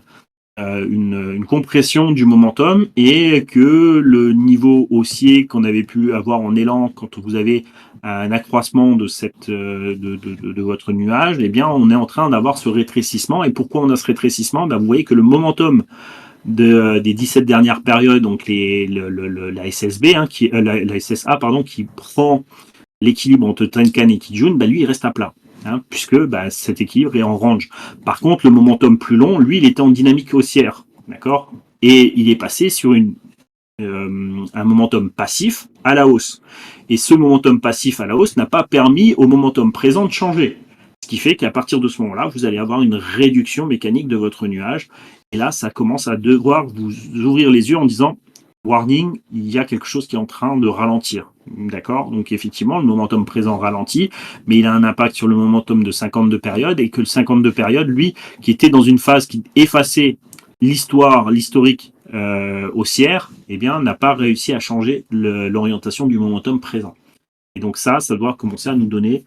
Speaker 1: une compression du momentum, et que le niveau haussier qu'on avait pu avoir en élan quand vous avez un accroissement de votre nuage, on est en train d'avoir ce rétrécissement. Et pourquoi on a ce rétrécissement ? Vous voyez que le momentum des 17 dernières périodes, donc la SSB, hein, la SSA, pardon, qui prend l'équilibre entre Tenkan et Kijun, bah, lui, il reste à plat. Hein, puisque bah, cet équilibre est en range. Par contre, le momentum plus long, lui, il était en dynamique haussière. D'accord. Et il est passé sur un momentum passif à la hausse. Et ce momentum passif à la hausse n'a pas permis au momentum présent de changer. Ce qui fait qu'à partir de ce moment-là, vous allez avoir une réduction mécanique de votre nuage. Et là, ça commence à devoir vous ouvrir les yeux en disant warning, il y a quelque chose qui est en train de ralentir. D'accord. Donc effectivement, le momentum présent ralentit, mais il a un impact sur le momentum de 52 périodes, et que le 52 périodes, lui, qui était dans une phase qui effaçait l'historique haussière, eh bien, n'a pas réussi à changer l'orientation du momentum présent. Et donc ça doit commencer à nous donner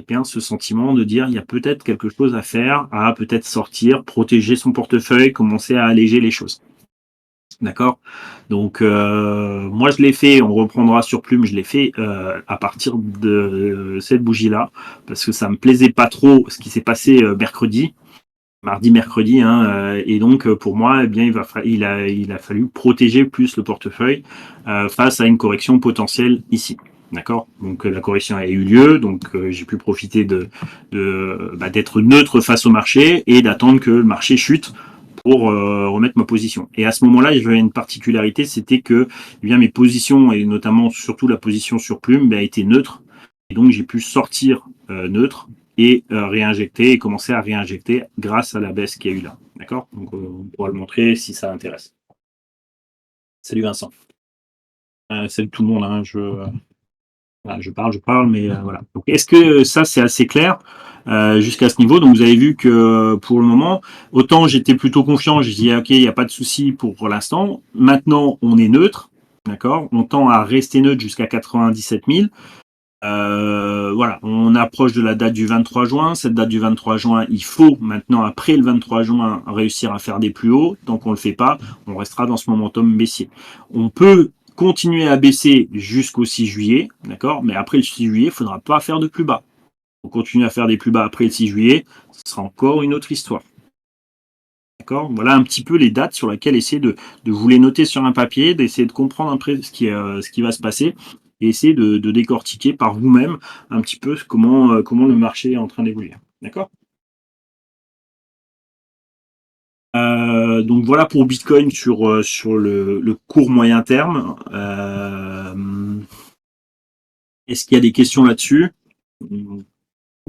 Speaker 1: bien, ce sentiment de dire il y a peut-être quelque chose à faire, à peut-être sortir, protéger son portefeuille, commencer à alléger les choses. D'accord. Donc moi je l'ai fait, on reprendra sur Plume, je l'ai fait à partir de cette bougie-là, parce que ça me plaisait pas trop ce qui s'est passé mardi, mercredi, hein, et donc pour moi, eh bien, il a fallu protéger plus le portefeuille face à une correction potentielle ici. D'accord. Donc la correction a eu lieu, donc j'ai pu profiter d'être neutre face au marché et d'attendre que le marché chute pour remettre ma position. Et à ce moment-là, j'avais une particularité, c'était que eh bien, mes positions, et notamment surtout la position sur Plume, étaient neutres. Et donc j'ai pu sortir neutre et réinjecter et commencer à réinjecter grâce à la baisse qu'il y a eu là. D'accord. Donc on pourra le montrer si ça intéresse. Salut Vincent. Salut tout le monde. Hein. Je parle, mais voilà. Donc, est-ce que ça, c'est assez clair jusqu'à ce niveau? Donc, vous avez vu que pour le moment, autant j'étais plutôt confiant, je disais, OK, il n'y a pas de souci pour l'instant. Maintenant, on est neutre, d'accord? On tend à rester neutre jusqu'à 97 000. Voilà, on approche de la date du 23 juin. Cette date du 23 juin, il faut maintenant, après le 23 juin, réussir à faire des plus hauts. Tant qu'on ne le fait pas, on restera dans ce momentum baissier. On peut continuer à baisser jusqu'au 6 juillet, d'accord? Mais après le 6 juillet, il ne faudra pas faire de plus bas. On continue à faire des plus bas après le 6 juillet, ce sera encore une autre histoire. D'accord? Voilà un petit peu les dates sur lesquelles essayer de vous les noter sur un papier, d'essayer de comprendre après ce qui va se passer, et essayer de décortiquer par vous-même un petit peu comment le marché est en train d'évoluer. D'accord? Donc voilà pour Bitcoin sur le court moyen terme. Est-ce qu'il y a des questions là-dessus ou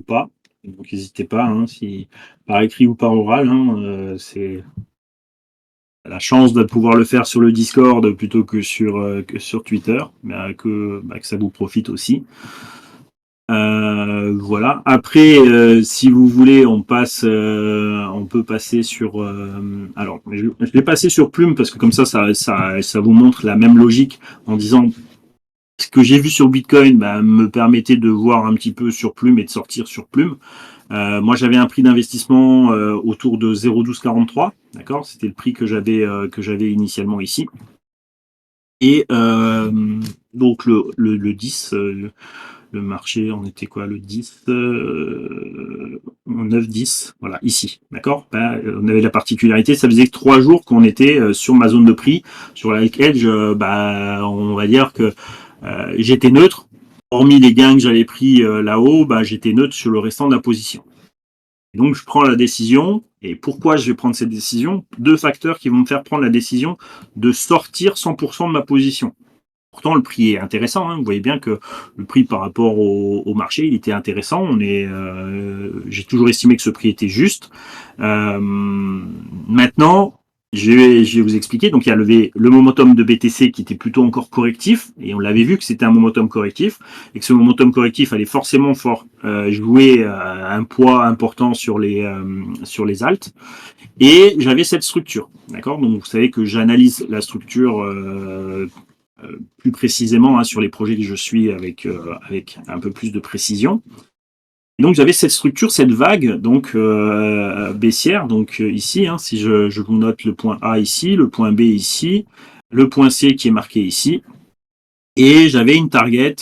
Speaker 1: pas? Donc n'hésitez pas, hein, si par écrit ou par oral, hein, c'est la chance de pouvoir le faire sur le Discord plutôt que sur Twitter, mais que ça vous profite aussi. Voilà. Après, si vous voulez, on peut passer sur. Alors, je vais passer sur Plume parce que comme ça vous montre la même logique en disant ce que j'ai vu sur Bitcoin me permettait de voir un petit peu sur Plume et de sortir sur Plume. Moi, j'avais un prix d'investissement autour de 0,1243. D'accord, c'était le prix que j'avais initialement ici. Et donc le 10. Le marché, on était quoi, le 10, 9-10, voilà, ici, d'accord. On avait la particularité, ça faisait que 3 jours qu'on était sur ma zone de prix, sur laquelle on va dire que j'étais neutre, hormis les gains que j'avais pris là-haut, j'étais neutre sur le restant de la position. Et donc je prends la décision, et pourquoi je vais prendre cette décision? 2 facteurs qui vont me faire prendre la décision de sortir 100% de ma position. Pourtant, le prix est intéressant. Hein. Vous voyez bien que le prix par rapport au marché, il était intéressant. J'ai toujours estimé que ce prix était juste. Maintenant, je vais vous expliquer. Donc, il y a le momentum de BTC qui était plutôt encore correctif. Et on l'avait vu que c'était un momentum correctif. Et que ce momentum correctif allait forcément jouer un poids important sur les alts. Et j'avais cette structure. D'accord. Donc, vous savez que j'analyse la structure plus précisément sur les projets que je suis avec un peu plus de précision. Et donc j'avais cette structure, cette vague donc baissière, donc ici, si je vous note le point A ici, le point B ici, le point C qui est marqué ici, et j'avais une target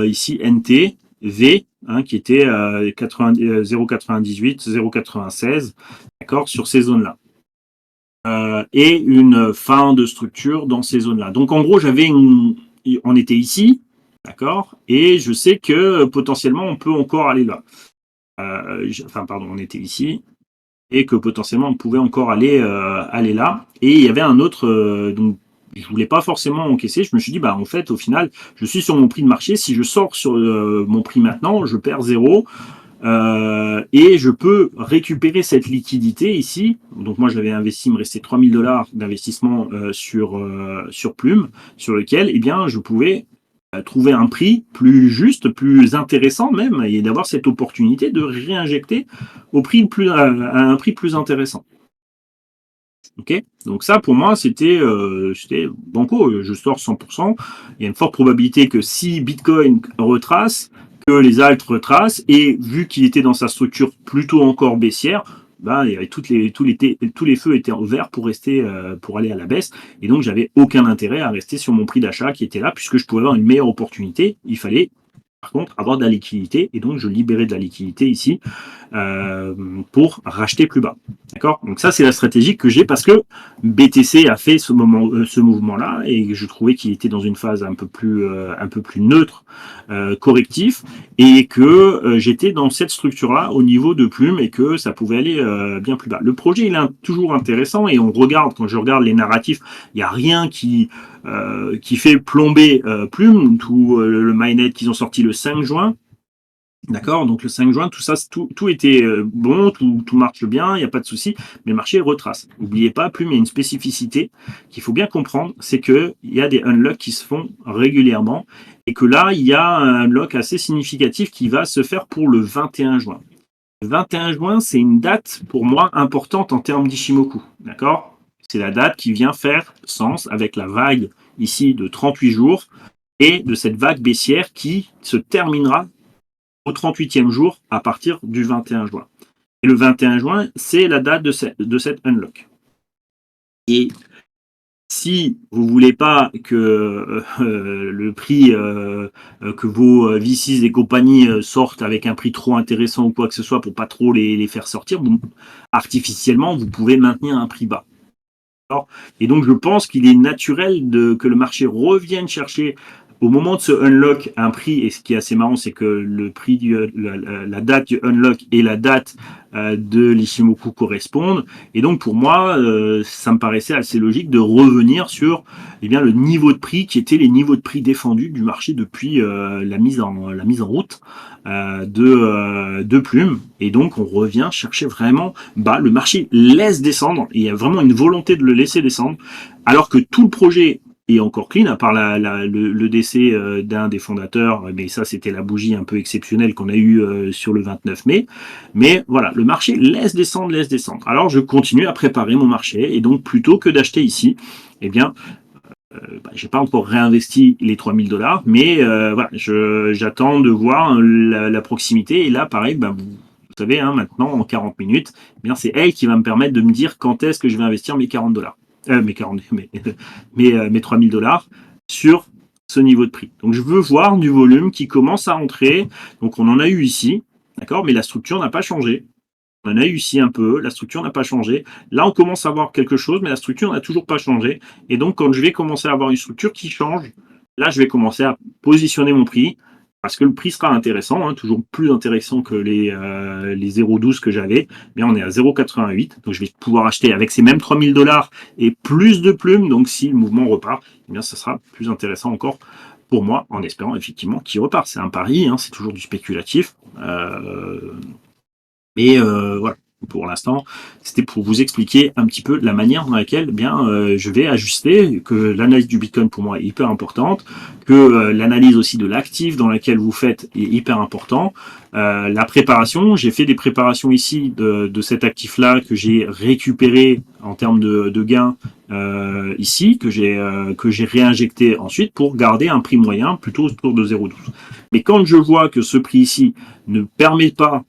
Speaker 1: ici NT, V, qui était 0,98, 0,96, d'accord, sur ces zones-là. et une fin de structure dans ces zones-là. Donc en gros, on était ici, d'accord, et je sais que potentiellement on peut encore aller là. Enfin, pardon, on était ici, et que potentiellement on pouvait encore aller là. Et il y avait un autre, donc je voulais pas forcément encaisser. Je me suis dit, bah en fait, au final, je suis sur mon prix de marché. Si je sors sur mon prix maintenant, je perds zéro. Et je peux récupérer cette liquidité ici. Donc moi j'avais investi, il me restait 3000 $ d'investissement sur Plume, sur lequel eh bien, je pouvais trouver un prix plus juste, plus intéressant même, et d'avoir cette opportunité de réinjecter à un prix plus intéressant. Ok, donc ça pour moi c'était banco, je sors 100%. Il y a une forte probabilité que si Bitcoin retrace, que les alts retracent, et vu qu'il était dans sa structure plutôt encore baissière, bah, il y avait tous les feux étaient en vert pour rester pour aller à la baisse, et donc j'avais aucun intérêt à rester sur mon prix d'achat qui était là, puisque je pouvais avoir une meilleure opportunité. Il fallait par contre avoir de la liquidité, et donc je libérais de la liquidité ici euh, pour racheter plus bas. D'accord. Donc ça, c'est la stratégie que j'ai, parce que BTC a fait ce mouvement-là, et je trouvais qu'il était dans une phase un peu plus neutre, correctif, et que j'étais dans cette structure-là au niveau de Plume, et que ça pouvait aller bien plus bas. Le projet, il est toujours intéressant, et quand je regarde les narratifs, il n'y a rien qui fait plomber Plume. Tout le mainnet qu'ils ont sorti le 5 juin. D'accord, donc le 5 juin, tout ça, tout était bon, tout marche bien, il n'y a pas de souci, mais le marché retrace. N'oubliez pas, Plume, il y a une spécificité qu'il faut bien comprendre, c'est qu'il y a des unlocks qui se font régulièrement, et que là, il y a un unlock assez significatif qui va se faire pour le 21 juin. Le 21 juin, c'est une date pour moi importante en termes d'Ishimoku. D'accord. C'est la date qui vient faire sens avec la vague ici de 38 jours, et de cette vague baissière qui se terminera au 38e jour à partir du 21 juin. Et le 21 juin, c'est la date de cette unlock. Et si vous ne voulez pas que le prix, que vos VCs et compagnies sortent avec un prix trop intéressant ou quoi que ce soit, pour pas trop les faire sortir, artificiellement, vous pouvez maintenir un prix bas. Et donc, je pense qu'il est naturel que le marché revienne chercher au moment de ce unlock un prix. Et ce qui est assez marrant, c'est que le prix la date du unlock et la date de l'Ishimoku correspondent. Et donc, pour moi, ça me paraissait assez logique de revenir sur le niveau de prix qui étaient les niveaux de prix défendus du marché depuis la mise en route de Plume. Et donc, on revient chercher vraiment bas. Le marché laisse descendre, et il y a vraiment une volonté de le laisser descendre, alors que tout le projet est encore clean, à part le décès d'un des fondateurs, mais ça c'était la bougie un peu exceptionnelle qu'on a eue sur le 29 mai. Mais voilà, le marché laisse descendre, laisse descendre. Alors je continue à préparer mon marché, et donc plutôt que d'acheter ici, eh bien, j'ai pas encore réinvesti les 3000 $, mais voilà, j'attends de voir la proximité. Et là, pareil, vous savez, hein, maintenant, en 40 minutes, eh bien, c'est elle qui va me permettre de me dire quand est-ce que je vais investir mes 40 $, mes 40, mes 3000 $ sur ce niveau de prix. Donc, je veux voir du volume qui commence à entrer. Donc, on en a eu ici, d'accord, mais la structure n'a pas changé. On en a eu ici un peu, la structure n'a pas changé. Là, on commence à voir quelque chose, mais la structure n'a toujours pas changé. Et donc, quand je vais commencer à avoir une structure qui change, là, je vais commencer à positionner mon prix, parce que le prix sera intéressant, hein, toujours plus intéressant que les 0,12 que j'avais. Mais on est à 0,88, donc je vais pouvoir acheter avec ces mêmes 3000 $ et plus de plumes. Donc, si le mouvement repart, eh bien, ça sera plus intéressant encore pour moi, en espérant effectivement qu'il repart. C'est un pari, hein, c'est toujours du spéculatif. Et voilà, pour l'instant, c'était pour vous expliquer un petit peu la manière dans laquelle je vais ajuster, que l'analyse du Bitcoin pour moi est hyper importante, que l'analyse aussi de l'actif dans laquelle vous faites est hyper important. La préparation, j'ai fait des préparations ici de cet actif-là que j'ai récupéré en termes de gains ici, que j'ai réinjecté ensuite pour garder un prix moyen plutôt autour de 0,12. Mais quand je vois que ce prix ici ne permet pas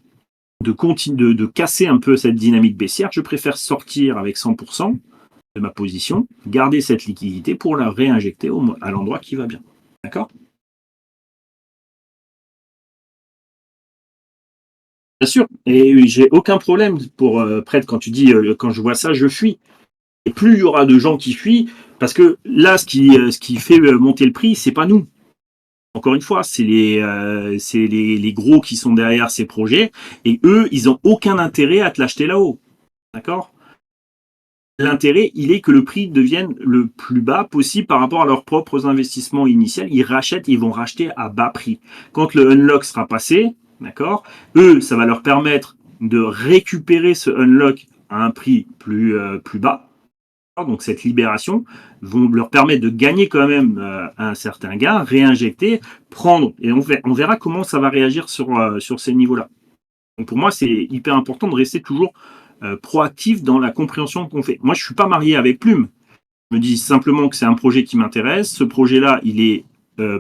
Speaker 1: de casser un peu cette dynamique baissière, je préfère sortir avec 100% de ma position, garder cette liquidité pour la réinjecter à l'endroit qui va bien. D'accord? Bien sûr, et j'ai aucun problème pour prêtre quand tu dis quand je vois ça, je fuis. Et plus il y aura de gens qui fuient, parce que là, ce qui fait monter le prix, c'est pas nous. Encore une fois, c'est les gros qui sont derrière ces projets, et eux, ils ont aucun intérêt à te l'acheter là-haut. D'accord? L'intérêt, il est que le prix devienne le plus bas possible par rapport à leurs propres investissements initiaux. Ils rachètent, ils vont racheter à bas prix. Quand le unlock sera passé, d'accord, eux, ça va leur permettre de récupérer ce unlock à un prix plus bas. Donc cette libération vont leur permettre de gagner quand même un certain gain, réinjecter, prendre, et on verra comment ça va réagir sur ces niveaux-là. Donc pour moi, c'est hyper important de rester toujours proactif dans la compréhension qu'on fait. Moi, je ne suis pas marié avec Plume. Je me dis simplement que c'est un projet qui m'intéresse. Ce projet-là, il est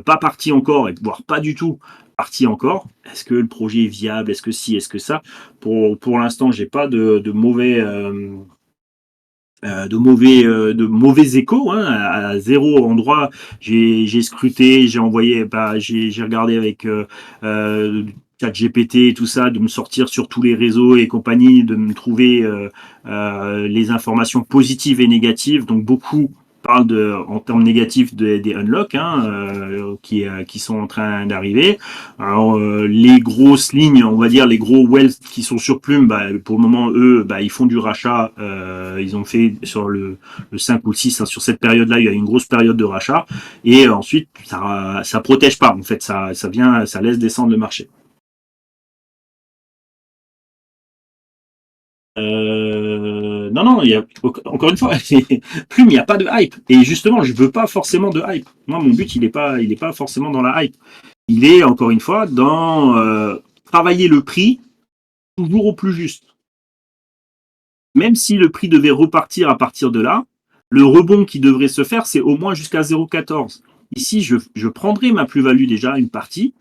Speaker 1: pas parti encore, et voire pas du tout parti encore. Est-ce que le projet est viable? Est-ce que si? Est-ce que ça? Pour l'instant, j'ai pas de mauvais échos, hein, à zéro endroit. J'ai scruté, j'ai envoyé, j'ai regardé avec ChatGPT et tout ça, de me sortir sur tous les réseaux et compagnie, de me trouver les informations positives et négatives. Donc beaucoup parlent en termes négatifs des unlocks, hein, qui sont en train d'arriver. Alors les grosses lignes, on va dire les gros wells qui sont sur Plume, pour le moment eux, ils font du rachat. Ils ont fait sur le 5 ou le 6, hein, sur cette période-là, il y a une grosse période de rachat. Et ensuite, ça protège pas. En fait, ça laisse descendre le marché. Non, encore une fois, Plume, il n'y a pas de hype. Et justement, je veux pas forcément de hype. Moi, mon but, il est pas forcément dans la hype. Il est, encore une fois, dans travailler le prix toujours au plus juste. Même si le prix devait repartir à partir de là, le rebond qui devrait se faire, c'est au moins jusqu'à 0,14. Ici, je prendrai ma plus-value déjà, une partie,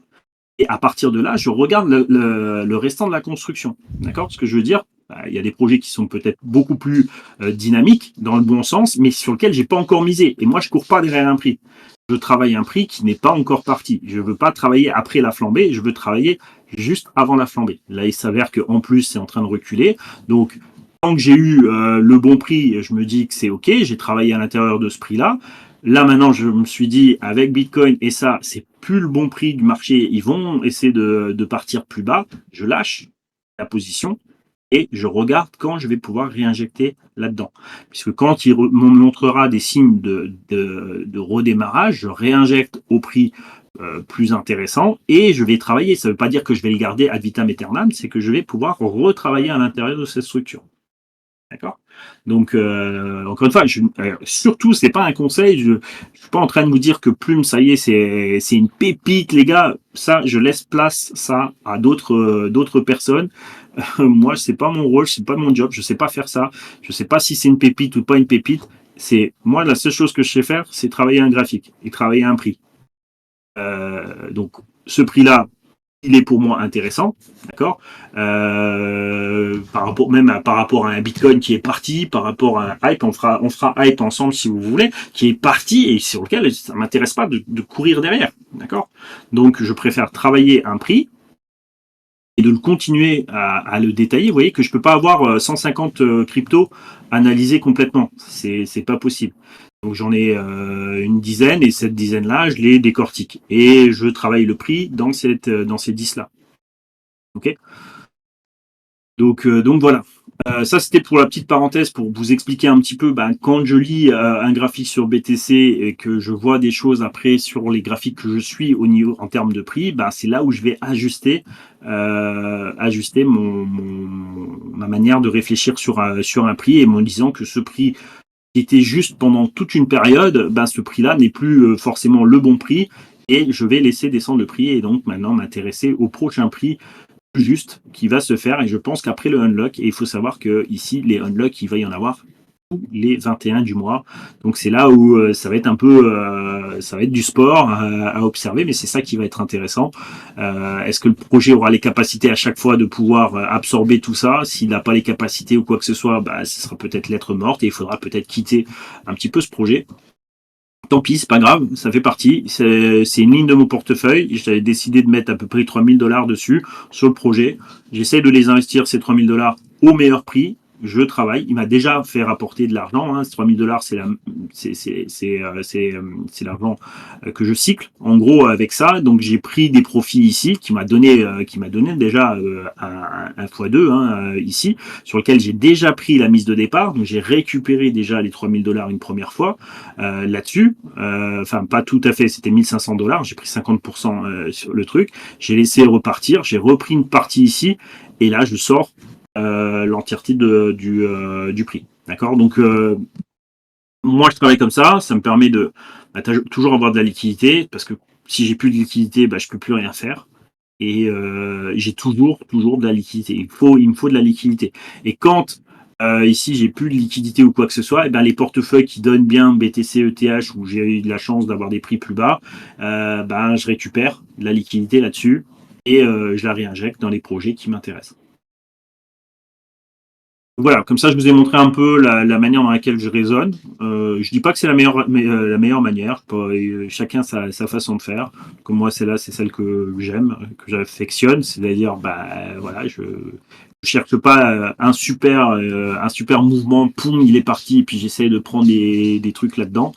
Speaker 1: et à partir de là, je regarde le restant de la construction. D'accord? Ce que je veux dire, il y a des projets qui sont peut-être beaucoup plus dynamiques, dans le bon sens, mais sur lesquels j'ai pas encore misé. Et moi, je cours pas derrière un prix. Je travaille un prix qui n'est pas encore parti. Je veux pas travailler après la flambée, je veux travailler juste avant la flambée. Là, il s'avère qu'en plus, c'est en train de reculer. Donc, tant que j'ai eu le bon prix, je me dis que c'est OK. J'ai travaillé à l'intérieur de ce prix-là. Là, maintenant, je me suis dit, avec Bitcoin et ça, c'est plus le bon prix du marché. Ils vont essayer de partir plus bas. Je lâche la position et je regarde quand je vais pouvoir réinjecter là-dedans. Puisque quand il me montrera des signes de redémarrage, je réinjecte au prix plus intéressant et je vais travailler. Ça ne veut pas dire que je vais le garder ad vitam aeternam, c'est que je vais pouvoir retravailler à l'intérieur de cette structure. D'accord? Donc, encore une fois, surtout, c'est pas un conseil. Je suis pas en train de vous dire que Plume, ça y est, c'est une pépite, les gars. Ça, je laisse place ça à d'autres personnes. Moi, c'est pas mon rôle, c'est pas mon job. Je sais pas faire ça. Je sais pas si c'est une pépite ou pas une pépite. C'est moi, la seule chose que je sais faire, c'est travailler un graphique et travailler un prix. Donc, ce prix-là, il est pour moi intéressant, d'accord, par rapport à un Bitcoin qui est parti, par rapport à un hype, on fera hype ensemble si vous voulez, qui est parti et sur lequel ça m'intéresse pas de courir derrière, d'accord. Donc je préfère travailler un prix et de le continuer à le détailler. Vous voyez que je peux pas avoir 150 cryptos analysés complètement, c'est pas possible. Donc j'en ai une dizaine et cette dizaine-là, je les décortique et je travaille le prix dans ces 10-là. Ok. Donc voilà. Ça c'était pour la petite parenthèse pour vous expliquer un petit peu. Quand je lis un graphique sur BTC et que je vois des choses après sur les graphiques que je suis au niveau en termes de prix, c'est là où je vais ajuster ma manière de réfléchir sur un prix et me disant que ce prix qui était juste pendant toute une période, ce prix-là n'est plus forcément le bon prix et je vais laisser descendre le prix et donc maintenant m'intéresser au prochain prix plus juste qui va se faire et je pense qu'après le unlock, et il faut savoir que ici les unlocks, il va y en avoir tous les 21 du mois. Donc c'est là où ça va être un peu ça va être du sport à observer, mais c'est ça qui va être intéressant. Est-ce que le projet aura les capacités à chaque fois de pouvoir absorber tout ça? S'il n'a pas les capacités ou quoi que ce soit, ce sera peut-être lettre morte et il faudra peut-être quitter un petit peu ce projet. Tant pis, c'est pas grave, ça fait partie. C'est une ligne de mon portefeuille. J'avais décidé de mettre à peu près $3000 dessus sur le projet. J'essaie de les investir, ces $3000, au meilleur prix. je travaille. Il m'a déjà fait rapporter de l'argent. Hein. Ces 3 000 $, c'est l'argent que je cycle. En gros, avec ça, donc j'ai pris des profits ici qui m'a donné déjà un x2 hein, ici, sur lequel j'ai déjà pris la mise de départ. Donc j'ai récupéré déjà les 3 000 $ une première fois là-dessus. Enfin, pas tout à fait. C'était 1 500 $. J'ai pris 50% sur le truc. J'ai laissé repartir. J'ai repris une partie ici. Et là, je sors l'entièreté du prix. D'accord. Donc, moi, je travaille comme ça me permet de toujours avoir de la liquidité, parce que si j'ai plus de liquidité, je peux plus rien faire. Et j'ai toujours de la liquidité. Il me faut de la liquidité. Et quand ici j'ai plus de liquidité ou quoi que ce soit, et les portefeuilles qui donnent bien BTC, ETH, où j'ai eu de la chance d'avoir des prix plus bas, je récupère de la liquidité là-dessus et je la réinjecte dans les projets qui m'intéressent. Voilà, comme ça je vous ai montré un peu la manière dans laquelle je raisonne. Je dis pas que c'est la meilleure manière, chacun sa façon de faire. Comme moi, c'est celle que j'aime, que j'affectionne, c'est-à-dire, voilà, je cherche pas un super mouvement, poum, il est parti, et puis j'essaie de prendre des trucs là-dedans.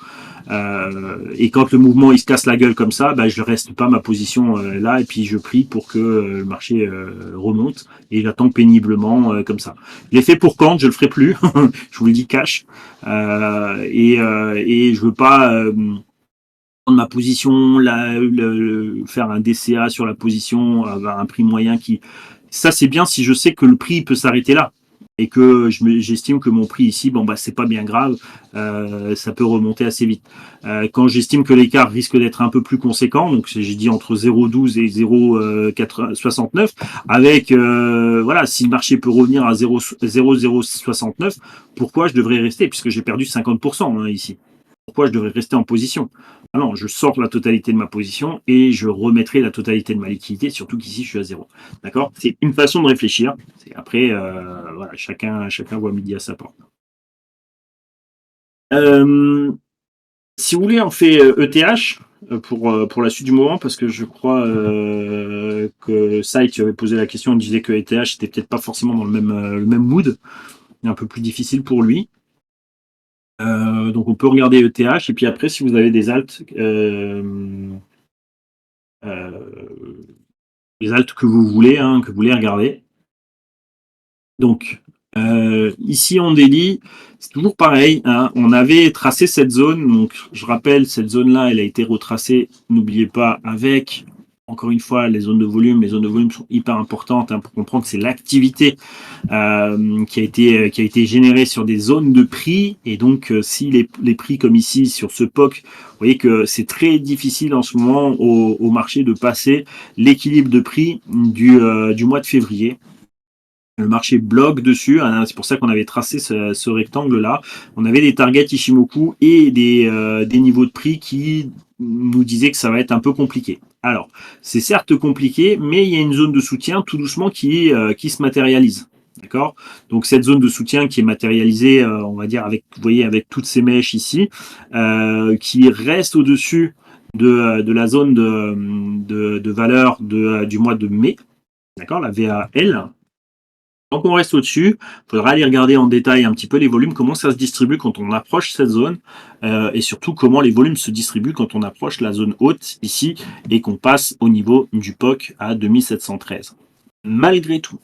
Speaker 1: Et quand le mouvement il se casse la gueule comme ça, je ne reste pas ma position là et puis je prie pour que le marché remonte et j'attends péniblement comme ça. Je l'ai fait pour quand, je le ferai plus, je vous le dis cash. Et je veux pas prendre ma position, faire un DCA sur la position, avoir un prix moyen qui... Ça c'est bien si je sais que le prix peut s'arrêter là. Et que j'estime que mon prix ici, c'est pas bien grave, ça peut remonter assez vite. Quand j'estime que l'écart risque d'être un peu plus conséquent, donc j'ai dit entre 0,12 et 0,69, avec voilà, si le marché peut revenir à 0,069, pourquoi je devrais rester, puisque j'ai perdu 50% hein, ici. Pourquoi je devrais rester en position? Ah non, je sors la totalité de ma position et je remettrai la totalité de ma liquidité, surtout qu'ici je suis à zéro. D'accord? C'est une façon de réfléchir. Après, voilà, chacun voit midi à sa porte. Si vous voulez, on fait ETH pour la suite du moment, parce que je crois que Sai, tu avais posé la question, il disait que ETH n'était peut-être pas forcément dans le même mood, un peu plus difficile pour lui. Donc on peut regarder ETH, et puis après, si vous avez des alts, les alts que vous voulez, hein, que vous voulez regarder. Donc, ici en daily, c'est toujours pareil. Hein, on avait tracé cette zone. Donc, je rappelle, cette zone-là, elle a été retracée, n'oubliez pas, avec, encore une fois, les zones de volume. Les zones de volume sont hyper importantes hein, pour comprendre que c'est l'activité qui a été générée sur des zones de prix. Et donc, si les prix, comme ici, sur ce POC, vous voyez que c'est très difficile en ce moment au marché de passer l'équilibre de prix du mois de février. Le marché bloque dessus, hein, c'est pour ça qu'on avait tracé ce rectangle-là. On avait des targets Ishimoku et des niveaux de prix qui nous disaient que ça va être un peu compliqué. Alors, c'est certes compliqué, mais il y a une zone de soutien tout doucement qui se matérialise. D'accord? Donc cette zone de soutien qui est matérialisée, on va dire, avec, vous voyez, avec toutes ces mèches ici, qui reste au-dessus de la zone de valeur du mois de mai. D'accord? La VAL. Donc on reste au-dessus, il faudra aller regarder en détail un petit peu les volumes, comment ça se distribue quand on approche cette zone, et surtout comment les volumes se distribuent quand on approche la zone haute ici, et qu'on passe au niveau du POC à 2713. Malgré tout,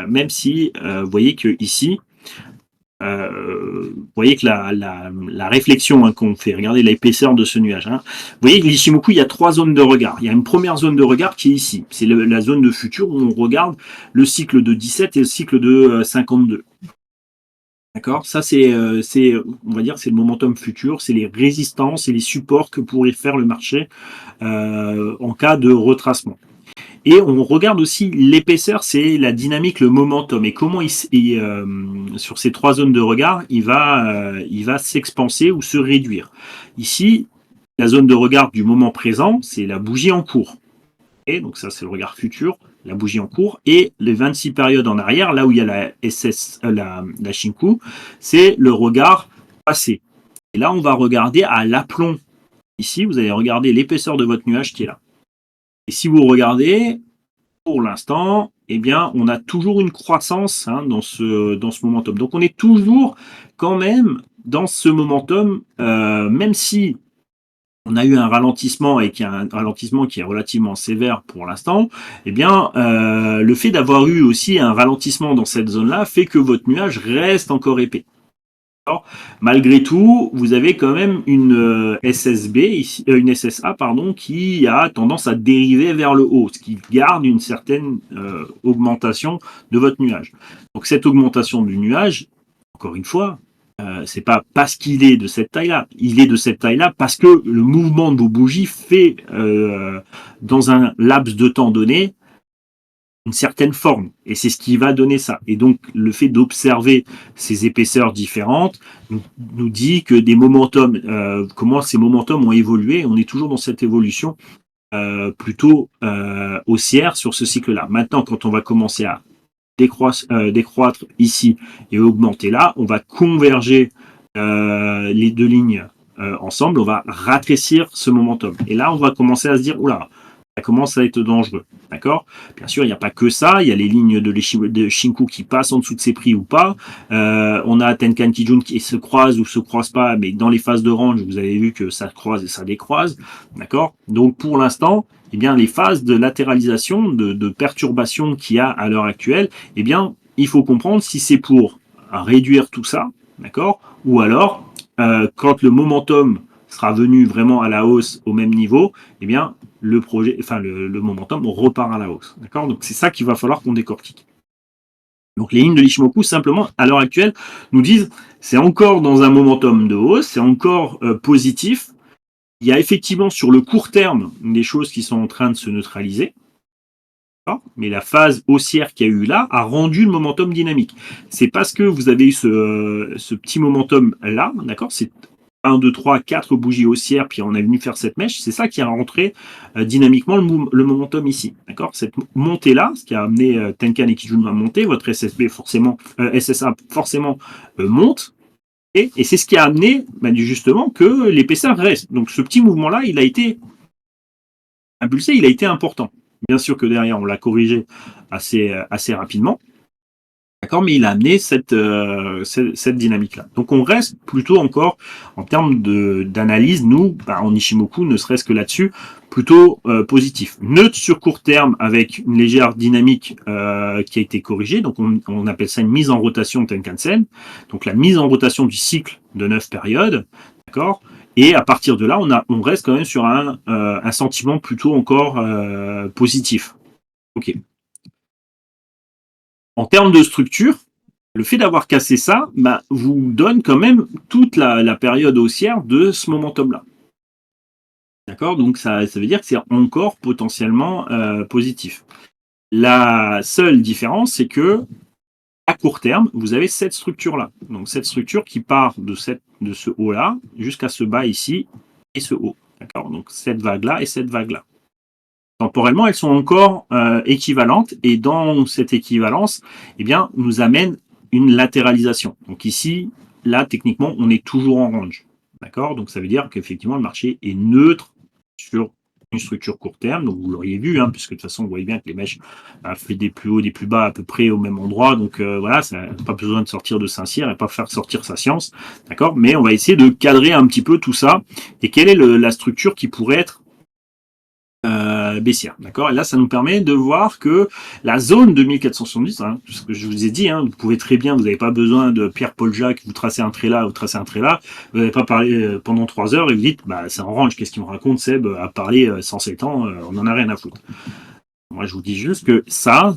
Speaker 1: même si vous voyez que ici, vous voyez que la réflexion hein, qu'on fait, regardez l'épaisseur de ce nuage. Hein. Vous voyez que l'Ishimoku, il y a trois zones de regard. Il y a une première zone de regard qui est ici. C'est la zone de futur où on regarde le cycle de 17 et le cycle de 52. D'accord? Ça, on va dire, c'est le momentum futur, c'est les résistances et les supports que pourrait faire le marché en cas de retracement. Et on regarde aussi l'épaisseur, c'est la dynamique, le momentum, et comment sur ces trois zones de regard, il va s'expanser ou se réduire. Ici, la zone de regard du moment présent, c'est la bougie en cours. Et donc ça, c'est le regard futur, la bougie en cours. Et les 26 périodes en arrière, là où il y a la Shinku, c'est le regard passé. Et là, on va regarder à l'aplomb. Ici, vous allez regarder l'épaisseur de votre nuage qui est là. Et si vous regardez, pour l'instant, eh bien, on a toujours une croissance dans ce momentum. Donc, on est toujours quand même dans ce momentum, même si on a eu un ralentissement et qu'il y a un ralentissement qui est relativement sévère pour l'instant, eh bien, le fait d'avoir eu aussi un ralentissement dans cette zone-là fait que votre nuage reste encore épais. Malgré tout, vous avez quand même une SSB, une SSA, pardon, qui a tendance à dériver vers le haut, ce qui garde une certaine augmentation de votre nuage. Donc cette augmentation du nuage, encore une fois, c'est pas parce qu'il est de cette taille-là. Il est de cette taille-là parce que le mouvement de vos bougies fait, dans un laps de temps donné, une certaine forme. Et c'est ce qui va donner ça. Et donc, le fait d'observer ces épaisseurs différentes nous dit que des momentum, comment ces momentum ont évolué. On est toujours dans cette évolution plutôt haussière sur ce cycle-là. Maintenant, quand on va commencer à décroître ici et augmenter là, on va converger les deux lignes ensemble, on va rétrécir ce momentum. Et là, on va commencer à se dire, oula, ça commence à être dangereux. D'accord? Bien sûr, il n'y a pas que ça. Il y a les lignes de Shinku qui passent en dessous de ces prix ou pas. On a Tenkan Kijun qui se croise ou se croise pas, mais dans les phases de range, vous avez vu que ça croise et ça décroise. D'accord? Donc, pour l'instant, eh bien, les phases de latéralisation, de perturbation qu'il y a à l'heure actuelle, eh bien, il faut comprendre si c'est pour réduire tout ça, d'accord? Ou alors, quand le momentum sera venu vraiment à la hausse au même niveau, eh bien, le momentum repart à la hausse. D'accord? Donc c'est ça qu'il va falloir qu'on décortique. Donc les lignes de l'Ishimoku, simplement, à l'heure actuelle, nous disent c'est encore dans un momentum de hausse, c'est encore positif. Il y a effectivement sur le court terme des choses qui sont en train de se neutraliser. Mais la phase haussière qu'il y a eu là a rendu le momentum dynamique. C'est parce que vous avez eu ce petit momentum là, d'accord? C'est 1, 2, 3, 4 bougies haussières, puis on est venu faire cette mèche, c'est ça qui a rentré dynamiquement le momentum ici. D'accord? Cette montée-là, ce qui a amené Tenkan et Kijun à monter, votre SSB forcément, SSA forcément monte, et c'est ce qui a amené justement que l'épaisseur reste. Donc ce petit mouvement-là, il a été impulsé, il a été important. Bien sûr que derrière, on l'a corrigé assez rapidement. D'accord, mais il a amené cette dynamique-là. Donc on reste plutôt encore, en termes d'analyse, nous, en Ishimoku, ne serait-ce que là-dessus, plutôt positif. Neutre sur court terme avec une légère dynamique qui a été corrigée, donc on appelle ça une mise en rotation Tenkan-sen, donc la mise en rotation du cycle de 9 périodes, d'accord. Et à partir de là, on reste quand même sur un sentiment plutôt encore positif. Ok. En termes de structure, le fait d'avoir cassé ça vous donne quand même toute la période haussière de ce momentum-là. D'accord? Donc ça veut dire que c'est encore potentiellement positif. La seule différence, c'est que à court terme, vous avez cette structure-là. Donc cette structure qui part de ce haut-là jusqu'à ce bas ici et ce haut. D'accord? Donc cette vague-là et cette vague-là. Temporellement, elles sont encore équivalentes et dans cette équivalence, eh bien, nous amène une latéralisation. Donc ici, là, techniquement, on est toujours en range. D'accord? Donc ça veut dire qu'effectivement, le marché est neutre sur une structure court terme. Donc vous l'auriez vu, puisque de toute façon, vous voyez bien que les mèches fait des plus hauts, des plus bas à peu près au même endroit. Donc voilà, ça n'a pas besoin de sortir de Saint-Cyr et pas faire sortir sa science. D'accord? Mais on va essayer de cadrer un petit peu tout ça. Et quelle est la structure qui pourrait être baissière, d'accord? Et là, ça nous permet de voir que la zone de 1470, ce que je vous ai dit, vous pouvez très bien, vous n'avez pas besoin de Pierre-Paul Jacques, vous tracez un trait là, vous tracez un trait là, vous n'avez pas parlé pendant 3 heures et vous dites, c'est en range, qu'est-ce qu'il me raconte Seb à parler 107 ans, on n'en a rien à foutre. Moi, je vous dis juste que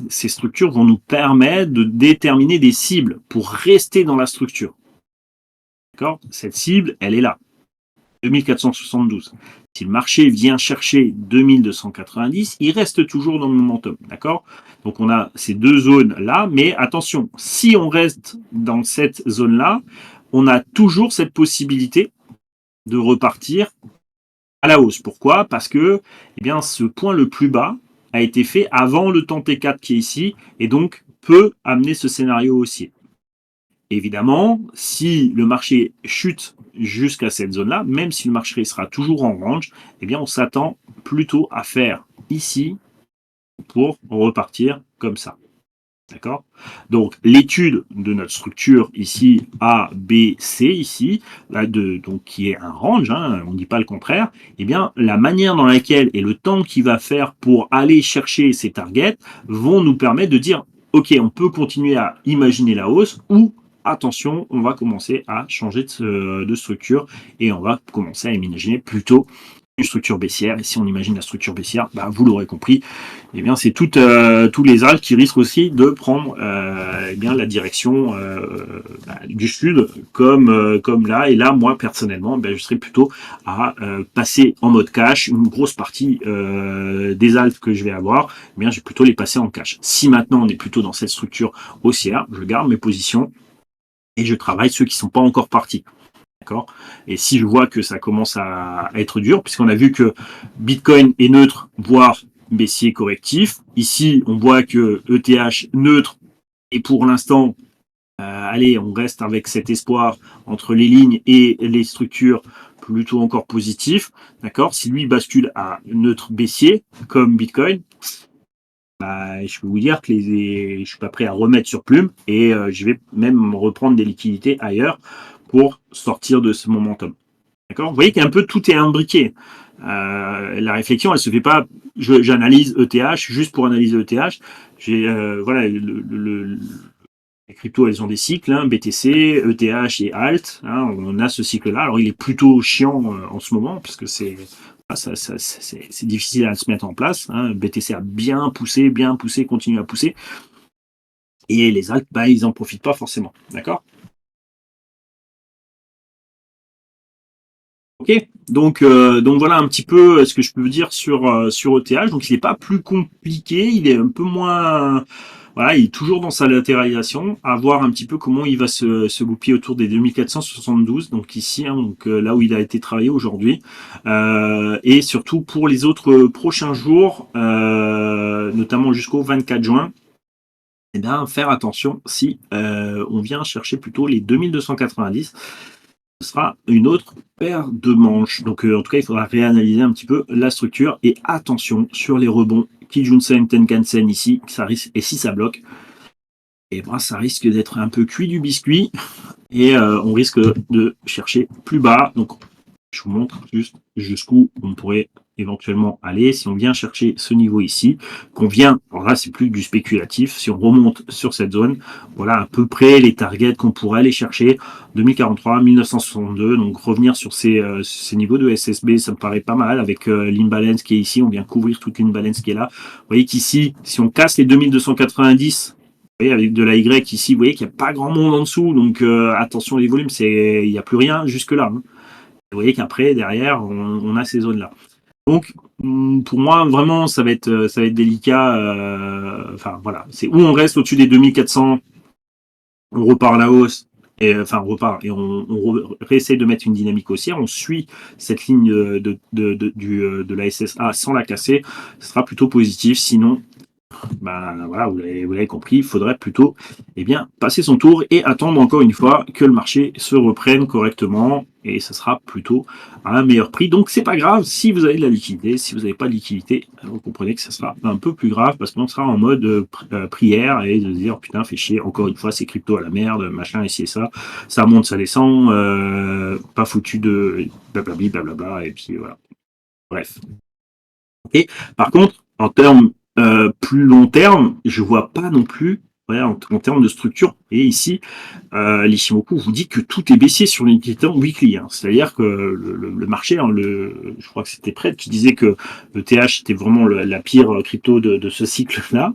Speaker 1: ces structures vont nous permettre de déterminer des cibles pour rester dans la structure. D'accord? Cette cible, elle est là. 2472. Si le marché vient chercher 2290, il reste toujours dans le momentum, d'accord? Donc on a ces deux zones-là, mais attention, si on reste dans cette zone-là, on a toujours cette possibilité de repartir à la hausse. Pourquoi? Parce que ce point le plus bas a été fait avant le temps T4 qui est ici, et donc peut amener ce scénario haussier. Évidemment, si le marché chute jusqu'à cette zone-là, même si le marché sera toujours en range, on s'attend plutôt à faire ici pour repartir comme ça. D'accord? Donc, l'étude de notre structure ici, A, B, C, ici, là, donc, qui est un range, hein, on ne dit pas le contraire, eh bien, la manière dans laquelle et le temps qu'il va faire pour aller chercher ces targets vont nous permettre de dire, OK, on peut continuer à imaginer la hausse ou attention, on va commencer à changer de structure et on va commencer à imaginer plutôt une structure baissière. Et si on imagine la structure baissière, bah, vous l'aurez compris, eh bien, c'est tous les Alpes qui risquent aussi de prendre eh bien, la direction du sud, comme là. Et là, moi, personnellement, ben, je serais plutôt à passer en mode cash. Une grosse partie des Alpes que je vais avoir, eh bien, je vais plutôt les passer en cash. Si maintenant, on est plutôt dans cette structure haussière, je garde mes positions et je travaille ceux qui ne sont pas encore partis. D'accord. Et si je vois que ça commence à être dur, puisqu'on a vu que Bitcoin est neutre, voire baissier correctif. Ici, on voit que ETH neutre, et pour l'instant, allez, on reste avec cet espoir entre les lignes et les structures plutôt encore positif. D'accord. Si lui bascule à neutre baissier, comme Bitcoin, bah, je peux vous dire que je suis pas prêt à remettre sur plume et je vais même reprendre des liquidités ailleurs pour sortir de ce momentum. D'accord. Vous voyez qu'un peu tout est imbriqué. La réflexion, elle se fait pas. J'analyse ETH juste pour analyser ETH. Voilà, les cryptos, elles ont des cycles, hein, BTC, ETH et Alt. Hein, on a ce cycle-là. Alors, il est plutôt chiant en ce moment parce que c'est difficile à se mettre en place. Hein. BTC a bien poussé, continue à pousser. Et les Alt, bah, ils n'en profitent pas forcément. D'accord. Ok, donc voilà un petit peu ce que je peux vous dire sur ETH. Donc il n'est pas plus compliqué, il est un peu moins, voilà, il est toujours dans sa latéralisation. À voir un petit peu comment il va se goupiller autour des 2472. Donc ici, hein, donc là où il a été travaillé aujourd'hui, et surtout pour les autres prochains jours, notamment jusqu'au 24 juin. Eh bien, faire attention si on vient chercher plutôt les 2290. Ce sera une autre paire de manches. Donc, en tout cas, il faudra réanalyser un petit peu la structure et attention sur les rebonds. Kijun-sen, Tenkan-sen ici, ça risque, et si ça bloque, et ben, ça risque d'être un peu cuit du biscuit et on risque de chercher plus bas. Donc, je vous montre juste jusqu'où on pourrait éventuellement aller si on vient chercher ce niveau ici, qu'on vient, alors là c'est plus du spéculatif, si on remonte sur cette zone, voilà à peu près les targets qu'on pourrait aller chercher, 2043, 1962, donc revenir sur ces niveaux de SSB, ça me paraît pas mal, avec l'imbalance qui est ici, on vient couvrir toute l'imbalance qui est là. Vous voyez qu'ici, si on casse les 2290, vous voyez, avec de la Y ici, vous voyez qu'il n'y a pas grand monde en dessous, donc attention les volumes, il n'y a plus rien jusque là. Hein. Vous voyez qu'après, derrière, on a ces zones-là. Donc, pour moi, vraiment, ça va être délicat. Enfin, voilà. C'est où on reste au-dessus des 2400, on repart à la hausse, et, enfin, on repart, et on réessaye de mettre une dynamique haussière. On suit cette ligne de la SSA sans la casser. Ce sera plutôt positif. Sinon, ben voilà, vous l'avez compris, il faudrait plutôt passer son tour et attendre encore une fois que le marché se reprenne correctement et ça sera plutôt à un meilleur prix. Donc c'est pas grave si vous avez de la liquidité, si vous n'avez pas de liquidité, vous comprenez que ça sera un peu plus grave parce qu'on sera en mode prière et de se dire putain fait chier, encore une fois c'est crypto à la merde, machin ici et ça monte, ça descend, pas foutu de blablabla et puis voilà. Bref. Et par contre, en termes plus long terme, je vois pas non plus, voilà, en termes de structure. Et ici, l'Ishimoku vous dit que tout est baissier sur l'indicateur weekly. Hein. C'est-à-dire que le marché, hein, je crois que c'était Fred qui disait que le TH était vraiment la pire crypto de ce cycle-là.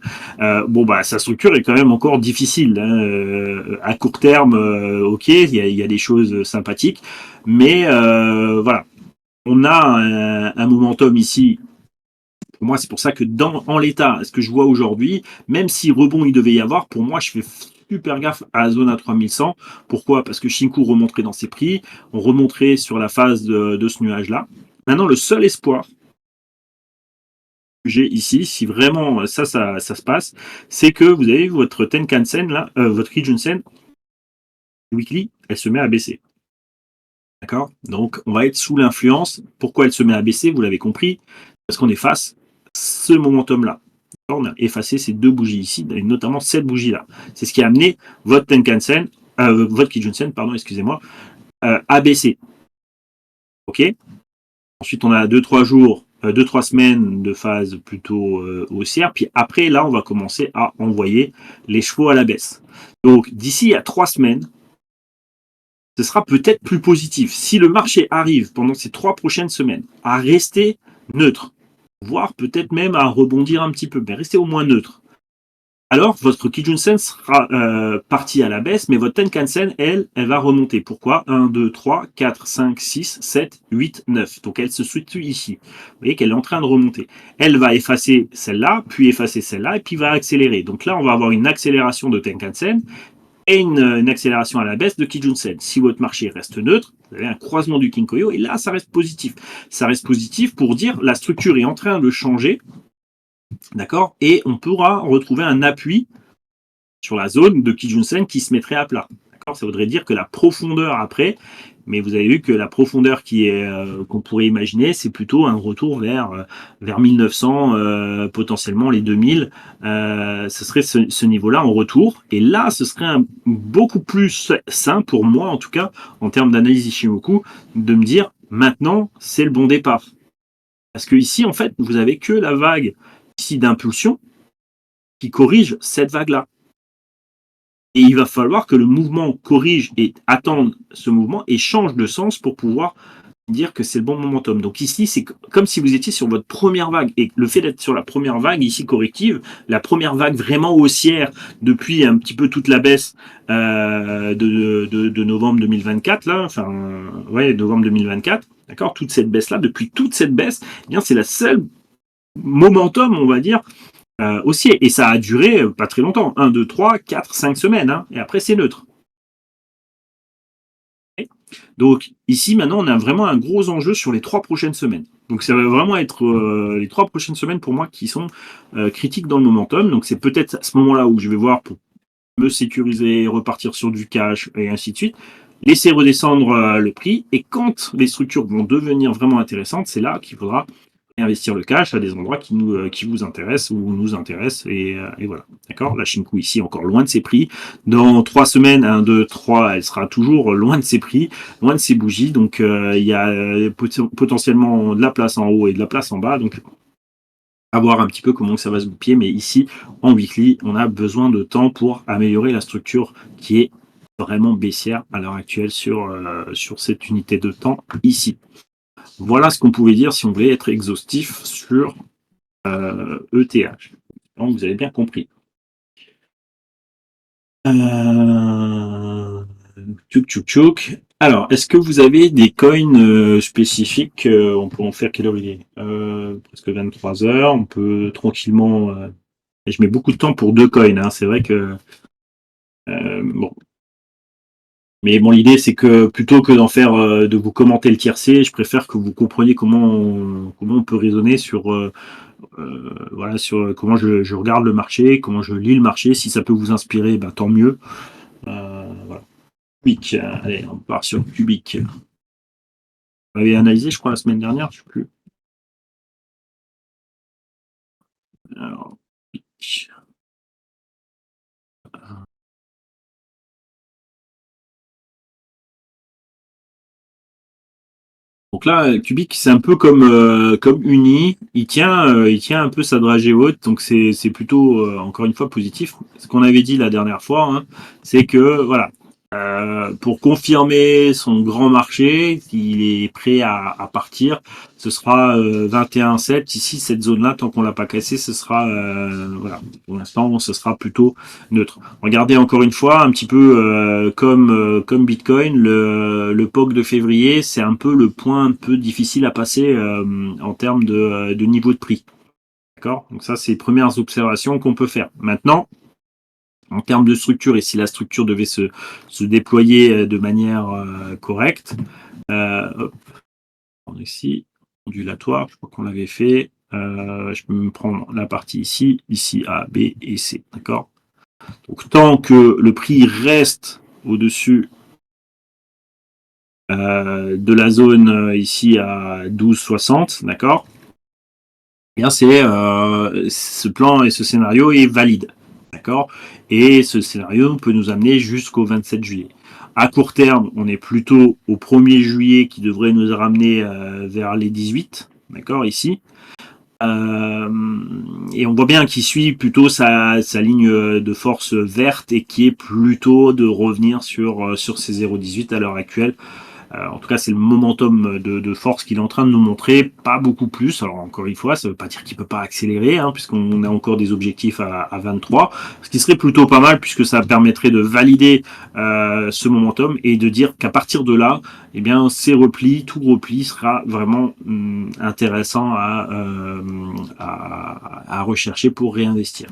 Speaker 1: Bon, bah, sa structure est quand même encore difficile. Hein. À court terme, ok, il y a des choses sympathiques, mais voilà. On a un momentum ici. Pour moi, c'est pour ça que en l'état, ce que je vois aujourd'hui, même si rebond il devait y avoir, pour moi, je fais super gaffe à la zone à 3100. Pourquoi? Parce que Shinku remonterait dans ses prix, on remonterait sur la phase de ce nuage-là. Maintenant, le seul espoir que j'ai ici, si vraiment ça se passe, c'est que vous avez votre Tenkan-sen, là, votre Kijun-sen, weekly, elle se met à baisser. D'accord? Donc, on va être sous l'influence. Pourquoi elle se met à baisser? Vous l'avez compris, parce qu'on est face à ce momentum-là. On a effacé ces 2 bougies ici, et notamment cette bougie-là. C'est ce qui a amené votre Tenkan-sen, votre Kijun-sen, pardon, excusez-moi, à baisser. OK? Ensuite, on a 2-3 jours, 2-3 semaines de phase plutôt haussière. Puis après, là, on va commencer à envoyer les chevaux à la baisse. Donc, d'ici à 3 semaines, ce sera peut-être plus positif. Si le marché arrive pendant ces 3 prochaines semaines à rester neutre, voire peut-être même à rebondir un petit peu, mais rester au moins neutre, alors votre Kijun-sen sera partie à la baisse, mais votre Tenkan-sen, elle va remonter. Pourquoi 1, 2, 3, 4, 5, 6, 7, 8, 9. Donc elle se situe ici. Vous voyez qu'elle est en train de remonter. Elle va effacer celle-là, puis effacer celle-là, et puis va accélérer. Donc là, on va avoir une accélération de Tenkan-sen et une accélération à la baisse de Kijun-sen. Si votre marché reste neutre, vous avez un croisement du Kinkoyo, et là, ça reste positif. Ça reste positif pour dire la structure est en train de changer. D'accord. Et on pourra retrouver un appui sur la zone de Kijun-sen qui se mettrait à plat. D'accord. Ça voudrait dire que la profondeur après, mais vous avez vu que la profondeur qu'on pourrait imaginer, c'est plutôt un retour vers 1900, potentiellement les 2000. Ce serait ce niveau-là en retour. Et là, ce serait beaucoup plus sain pour moi, en tout cas, en termes d'analyse Ishimoku, de me dire maintenant, c'est le bon départ. Parce que ici, en fait, vous avez que la vague ici d'impulsion qui corrige cette vague-là. Et il va falloir que le mouvement corrige et attende ce mouvement et change de sens pour pouvoir dire que c'est le bon momentum. Donc ici, c'est comme si vous étiez sur votre première vague. Et le fait d'être sur la première vague, ici corrective, la première vague vraiment haussière depuis un petit peu toute la baisse de novembre 2024, là, enfin, ouais, novembre 2024, d'accord, toute cette baisse-là, depuis toute cette baisse, eh bien, c'est la seule momentum, on va dire, haussier. Et ça a duré pas très longtemps. 1, 2, 3, 4, 5 semaines. Hein, et après, c'est neutre. Donc ici, maintenant, on a vraiment un gros enjeu sur les 3 prochaines semaines. Donc ça va vraiment être les 3 prochaines semaines pour moi qui sont critiques dans le momentum. Donc c'est peut-être à ce moment-là où je vais voir pour me sécuriser, repartir sur du cash et ainsi de suite. Laisser redescendre le prix. Et quand les structures vont devenir vraiment intéressantes, c'est là qu'il faudra investir le cash à des endroits qui vous intéressent ou nous intéressent et voilà. D'accord. La Shinku ici encore loin de ses prix. Dans 3 semaines, 1, 2, 3, elle sera toujours loin de ses prix, loin de ses bougies. Donc il y a potentiellement de la place en haut et de la place en bas. Donc à voir un petit peu comment ça va se goupiller. Mais ici, en weekly, on a besoin de temps pour améliorer la structure qui est vraiment baissière à l'heure actuelle sur cette unité de temps ici. Voilà ce qu'on pouvait dire si on voulait être exhaustif sur ETH. Donc, vous avez bien compris. Tchouk, tchouk, tchouk. Alors, est-ce que vous avez des coins spécifiques on peut en faire quelle heure il est presque 23 heures. On peut tranquillement... et je mets beaucoup de temps pour 2 coins. Hein, c'est vrai que... bon. Mais bon, l'idée, c'est que plutôt que d'en faire, de vous commenter le tiercé, je préfère que vous compreniez comment on peut raisonner sur... voilà, sur comment je regarde le marché, comment je lis le marché. Si ça peut vous inspirer, ben, tant mieux. Voilà. Cubic, allez, on part sur Cubic. On avait analysé, je crois, la semaine dernière, je ne sais plus. Alors, Cubic. Donc là, Cubic, c'est un peu comme Uni. Il tient un peu sa dragée haute, donc c'est plutôt, encore une fois, positif. Ce qu'on avait dit la dernière fois, hein, c'est que, voilà, pour confirmer son grand marché, il est prêt à partir. Ce sera 21,7. Ici, cette zone-là, tant qu'on l'a pas cassée, ce sera, voilà, pour l'instant, ce sera plutôt neutre. Regardez encore une fois, un petit peu comme Bitcoin, le POC de février, c'est un peu le point un peu difficile à passer en termes de niveau de prix. D'accord. Donc ça, c'est les premières observations qu'on peut faire. Maintenant, en termes de structure, et si la structure devait se déployer de manière correcte, hop, ici, ondulatoire, je crois qu'on l'avait fait. Je peux me prendre la partie ici, A, B et C. D'accord. Donc tant que le prix reste au-dessus de la zone ici à 12,60, d'accord, eh bien c'est ce plan et ce scénario est valide. D'accord. Et ce scénario peut nous amener jusqu'au 27 juillet. À court terme, on est plutôt au 1er juillet qui devrait nous ramener vers les 18. D'accord, ici. Et on voit bien qu'il suit plutôt sa ligne de force verte et qui est plutôt de revenir sur ces 0,18 à l'heure actuelle. En tout cas, c'est le momentum de force qu'il est en train de nous montrer, pas beaucoup plus. Alors encore une fois, ça ne veut pas dire qu'il ne peut pas accélérer, hein, puisqu'on a encore des objectifs à 23, ce qui serait plutôt pas mal, puisque ça permettrait de valider ce momentum et de dire qu'à partir de là, eh bien, tout repli sera vraiment intéressant à rechercher pour réinvestir.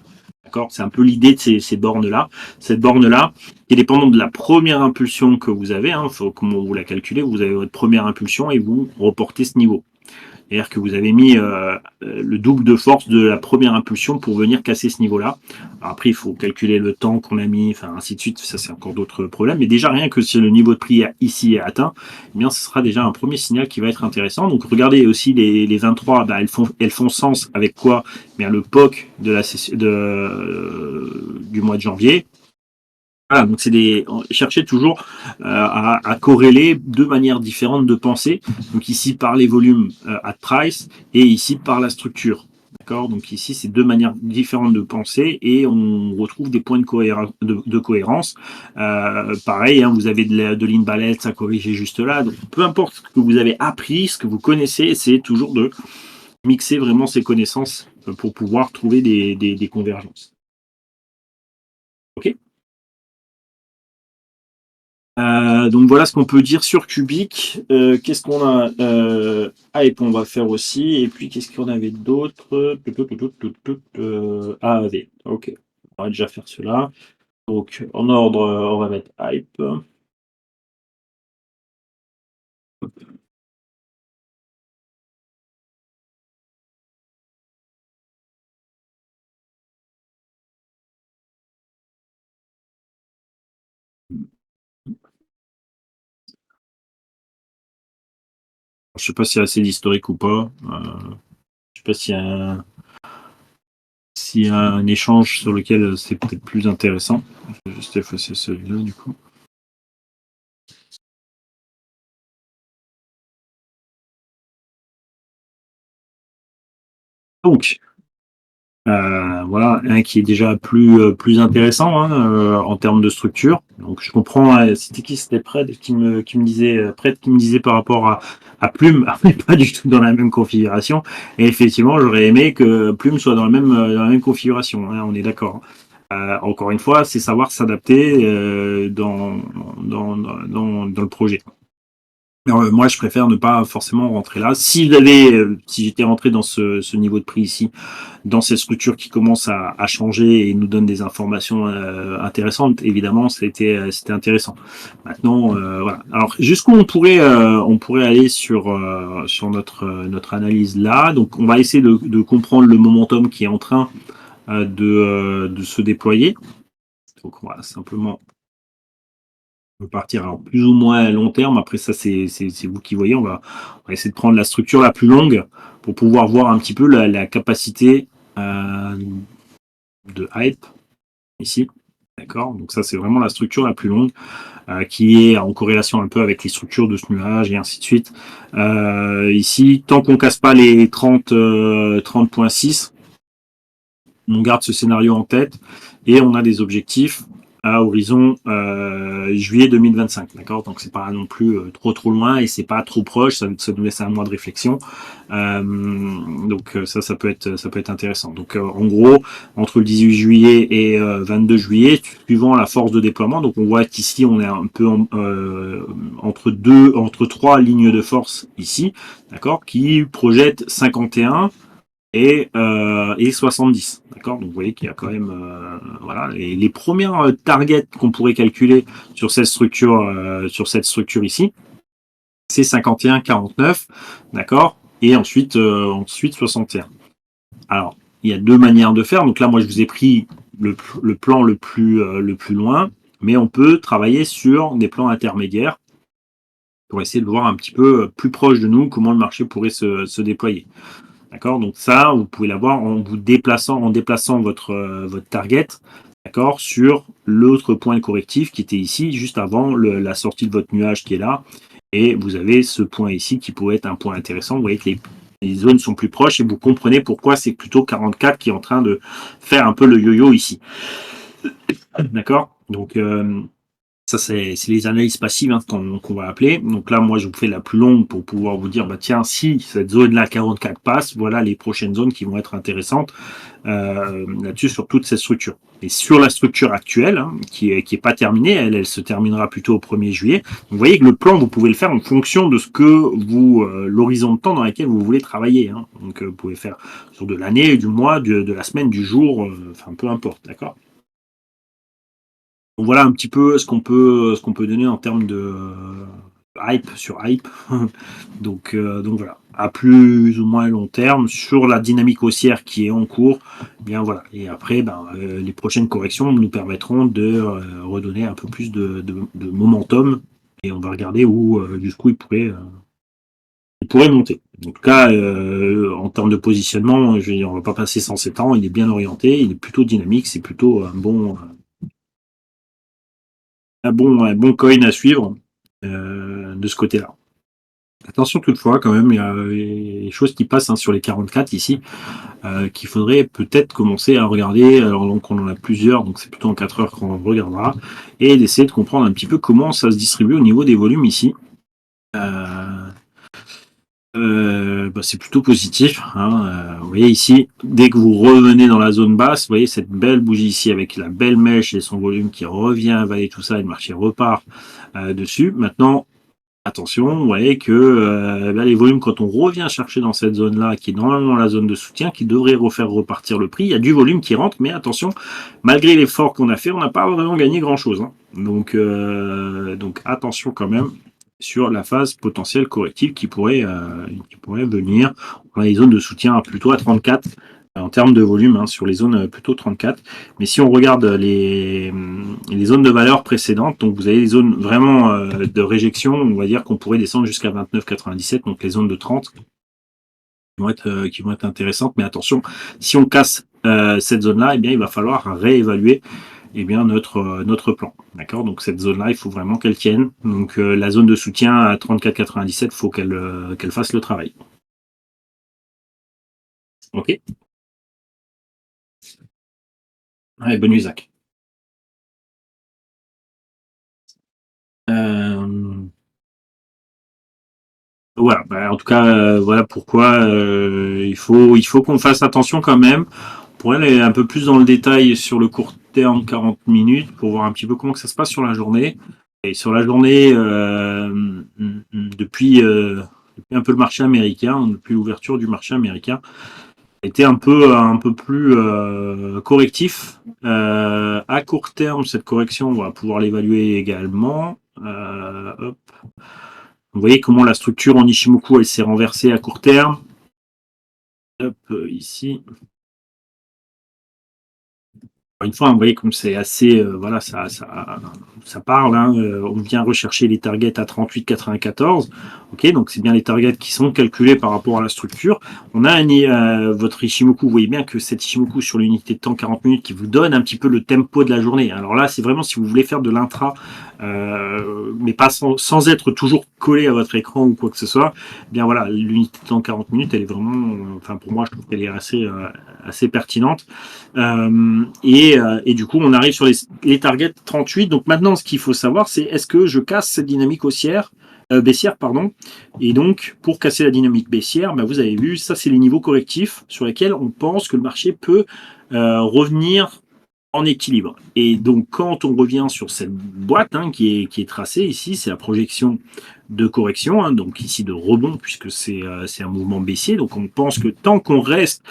Speaker 1: C'est un peu l'idée de ces bornes-là. Cette borne-là, qui est dépendante de la première impulsion que vous avez, hein, comment vous la calculez, vous avez votre première impulsion et vous reportez ce niveau. C'est-à-dire que vous avez mis le double de force de la première impulsion pour venir casser ce niveau-là. Après, il faut calculer le temps qu'on a mis, enfin ainsi de suite, ça c'est encore d'autres problèmes. Mais déjà, rien que si le niveau de prix ici est atteint, eh bien, ce sera déjà un premier signal qui va être intéressant. Donc regardez aussi les 23, bah, elles font sens avec quoi? Bien, le POC du mois de janvier. Voilà, donc chercher toujours à corréler deux manières différentes de penser. Donc ici par les volumes at price et ici par la structure. D'accord. Donc ici c'est deux manières différentes de penser et on retrouve des points de cohérence. Pareil, hein, vous avez de l'imbalance à corriger juste là. Donc peu importe ce que vous avez appris, ce que vous connaissez, essayez toujours de mixer vraiment ces connaissances pour pouvoir trouver des convergences. Ok. Donc voilà ce qu'on peut dire sur Cubic. Qu'est-ce qu'on a Hype, on va faire aussi. Et puis qu'est-ce qu'on avait d'autre AAV. Ok, on va déjà faire cela. Donc en ordre, on va mettre Hype. Je sais pas s'il y a assez d'historique ou pas. Je sais pas s'il y a un échange sur lequel c'est peut-être plus intéressant. Je vais juste effacer celui-là du coup. Donc, voilà, un qui est déjà plus intéressant hein, en termes de structure. Donc je comprends, c'était qui? C'était Pred qui me disait par rapport à Plume, mais pas du tout dans la même configuration. Et effectivement, j'aurais aimé que Plume soit dans la même configuration, hein, on est d'accord. Encore une fois, c'est savoir s'adapter dans le projet. Alors, moi, je préfère ne pas forcément rentrer là. Si j'étais rentré dans ce niveau de prix ici, dans cette structure qui commence à changer et nous donne des informations intéressantes, évidemment, c'était intéressant. Maintenant, voilà. Alors, jusqu'où on pourrait aller sur notre analyse là. Donc, on va essayer de comprendre le momentum qui est en train de se déployer. Donc, on va simplement partir alors plus ou moins à long terme. Après ça, c'est vous qui voyez. On va essayer de prendre la structure la plus longue pour pouvoir voir un petit peu la capacité de hype ici. D'accord. Donc ça, c'est vraiment la structure la plus longue qui est en corrélation un peu avec les structures de ce nuage et ainsi de suite. Ici, tant qu'on casse pas les 30.6, on garde ce scénario en tête et on a des objectifs à horizon juillet 2025, d'accord. Donc c'est pas non plus trop loin et c'est pas trop proche, ça nous laisse un mois de réflexion. Donc ça peut être intéressant. Donc en gros, entre le 18 juillet et 22 juillet, suivant la force de déploiement, donc on voit qu'ici on est un peu entre trois lignes de force ici, d'accord, qui projettent 51 et 70. D'accord. Donc vous voyez qu'il y a quand même voilà les premières targets qu'on pourrait calculer sur cette structure ici, c'est 51, 49, d'accord, et ensuite 61. Alors il y a deux manières de faire. Donc là moi je vous ai pris le plan le plus loin, mais on peut travailler sur des plans intermédiaires pour essayer de voir un petit peu plus proche de nous comment le marché pourrait se déployer. D'accord? Donc ça, vous pouvez l'avoir en déplaçant votre target, d'accord, sur l'autre point correctif qui était ici, juste avant la sortie de votre nuage qui est là. Et vous avez ce point ici qui pourrait être un point intéressant. Vous voyez que les zones sont plus proches et vous comprenez pourquoi c'est plutôt 44 qui est en train de faire un peu le yo-yo ici. D'accord? Donc, ça, c'est les analyses passives hein, qu'on va appeler. Donc là, moi, je vous fais la plus longue pour pouvoir vous dire, bah tiens, si cette zone-là 44 passe, voilà les prochaines zones qui vont être intéressantes là-dessus sur toute cette structure. Et sur la structure actuelle, hein, qui est pas terminée, elle se terminera plutôt au 1er juillet. Vous voyez que le plan, vous pouvez le faire en fonction de ce que vous, l'horizon de temps dans lequel vous voulez travailler. Hein. Donc, vous pouvez faire sur de l'année, du mois, de la semaine, du jour, enfin peu importe, d'accord. Donc voilà un petit peu ce qu'on peut donner en termes de hype sur hype. Donc voilà, à plus ou moins long terme sur la dynamique haussière qui est en cours. Bien voilà. Et après, les prochaines corrections nous permettront de redonner un peu plus de momentum et on va regarder où jusqu'où il pourrait monter. En tout cas, en termes de positionnement, je veux dire, on va pas passer 107 ans. Il est bien orienté, il est plutôt dynamique, c'est plutôt un bon coin à suivre de ce côté-là. Attention toutefois, quand même, il y a des choses qui passent hein, sur les 44 ici, qu'il faudrait peut-être commencer à regarder. Alors donc on en a plusieurs, donc c'est plutôt en 4 heures qu'on regardera, et d'essayer de comprendre un petit peu comment ça se distribue au niveau des volumes ici. C'est plutôt positif. Hein. Vous voyez ici, dès que vous revenez dans la zone basse, vous voyez cette belle bougie ici avec la belle mèche et son volume qui revient avaler tout ça et le marché repart dessus. Maintenant, attention, vous voyez que les volumes, quand on revient chercher dans cette zone-là, qui est normalement la zone de soutien, qui devrait refaire repartir le prix, il y a du volume qui rentre, mais attention, malgré l'effort qu'on a fait, on n'a pas vraiment gagné grand-chose. Hein. Donc attention quand même sur la phase potentielle corrective qui pourrait venir. On a les zones de soutien plutôt à 34 en termes de volume, hein, sur les zones plutôt 34. Mais si on regarde les zones de valeur précédentes, donc vous avez les zones vraiment de réjection, on va dire qu'on pourrait descendre jusqu'à 29,97, donc les zones de 30 qui vont être intéressantes. Mais attention, si on casse cette zone-là, eh bien, il va falloir réévaluer notre plan. D'accord. Donc cette zone-là, il faut vraiment qu'elle tienne. Donc la zone de soutien à 34,97, il faut qu'elle fasse le travail. Ok. Allez, bonne nuit, Zach. Voilà, en tout cas, voilà pourquoi il faut qu'on fasse attention quand même. On pourrait aller un peu plus dans le détail sur le court terme, 40 minutes, pour voir un petit peu comment que ça se passe sur la journée. Et sur la journée, depuis un peu le marché américain, depuis l'ouverture du marché américain, était un peu plus correctif. À court terme, cette correction, on va pouvoir l'évaluer également. Hop. Vous voyez comment la structure en Ishimoku, elle s'est renversée à court terme. Hop, ici. Une fois, vous voyez comme c'est assez, voilà, ça parle. Hein, on vient rechercher les targets à 38,94. Ok, donc c'est bien les targets qui sont calculés par rapport à la structure. On a votre Ishimoku. Vous voyez bien que cet Ishimoku sur l'unité de temps 40 minutes qui vous donne un petit peu le tempo de la journée. Alors là, c'est vraiment si vous voulez faire de l'intra, mais pas sans être toujours collé à votre écran ou quoi que ce soit. Eh bien voilà, l'unité de temps 40 minutes, elle est vraiment, enfin pour moi, je trouve qu'elle est assez pertinente. Et du coup, on arrive sur les targets 38. Donc maintenant, ce qu'il faut savoir, c'est est-ce que je casse cette dynamique baissière, pardon. Et donc, pour casser la dynamique baissière, vous avez vu, ça, c'est les niveaux correctifs sur lesquels on pense que le marché peut revenir en équilibre. Et donc, quand on revient sur cette boîte qui est tracée ici, c'est la projection de correction, donc ici de rebond, puisque c'est un mouvement baissier. Donc, on pense que tant qu'on reste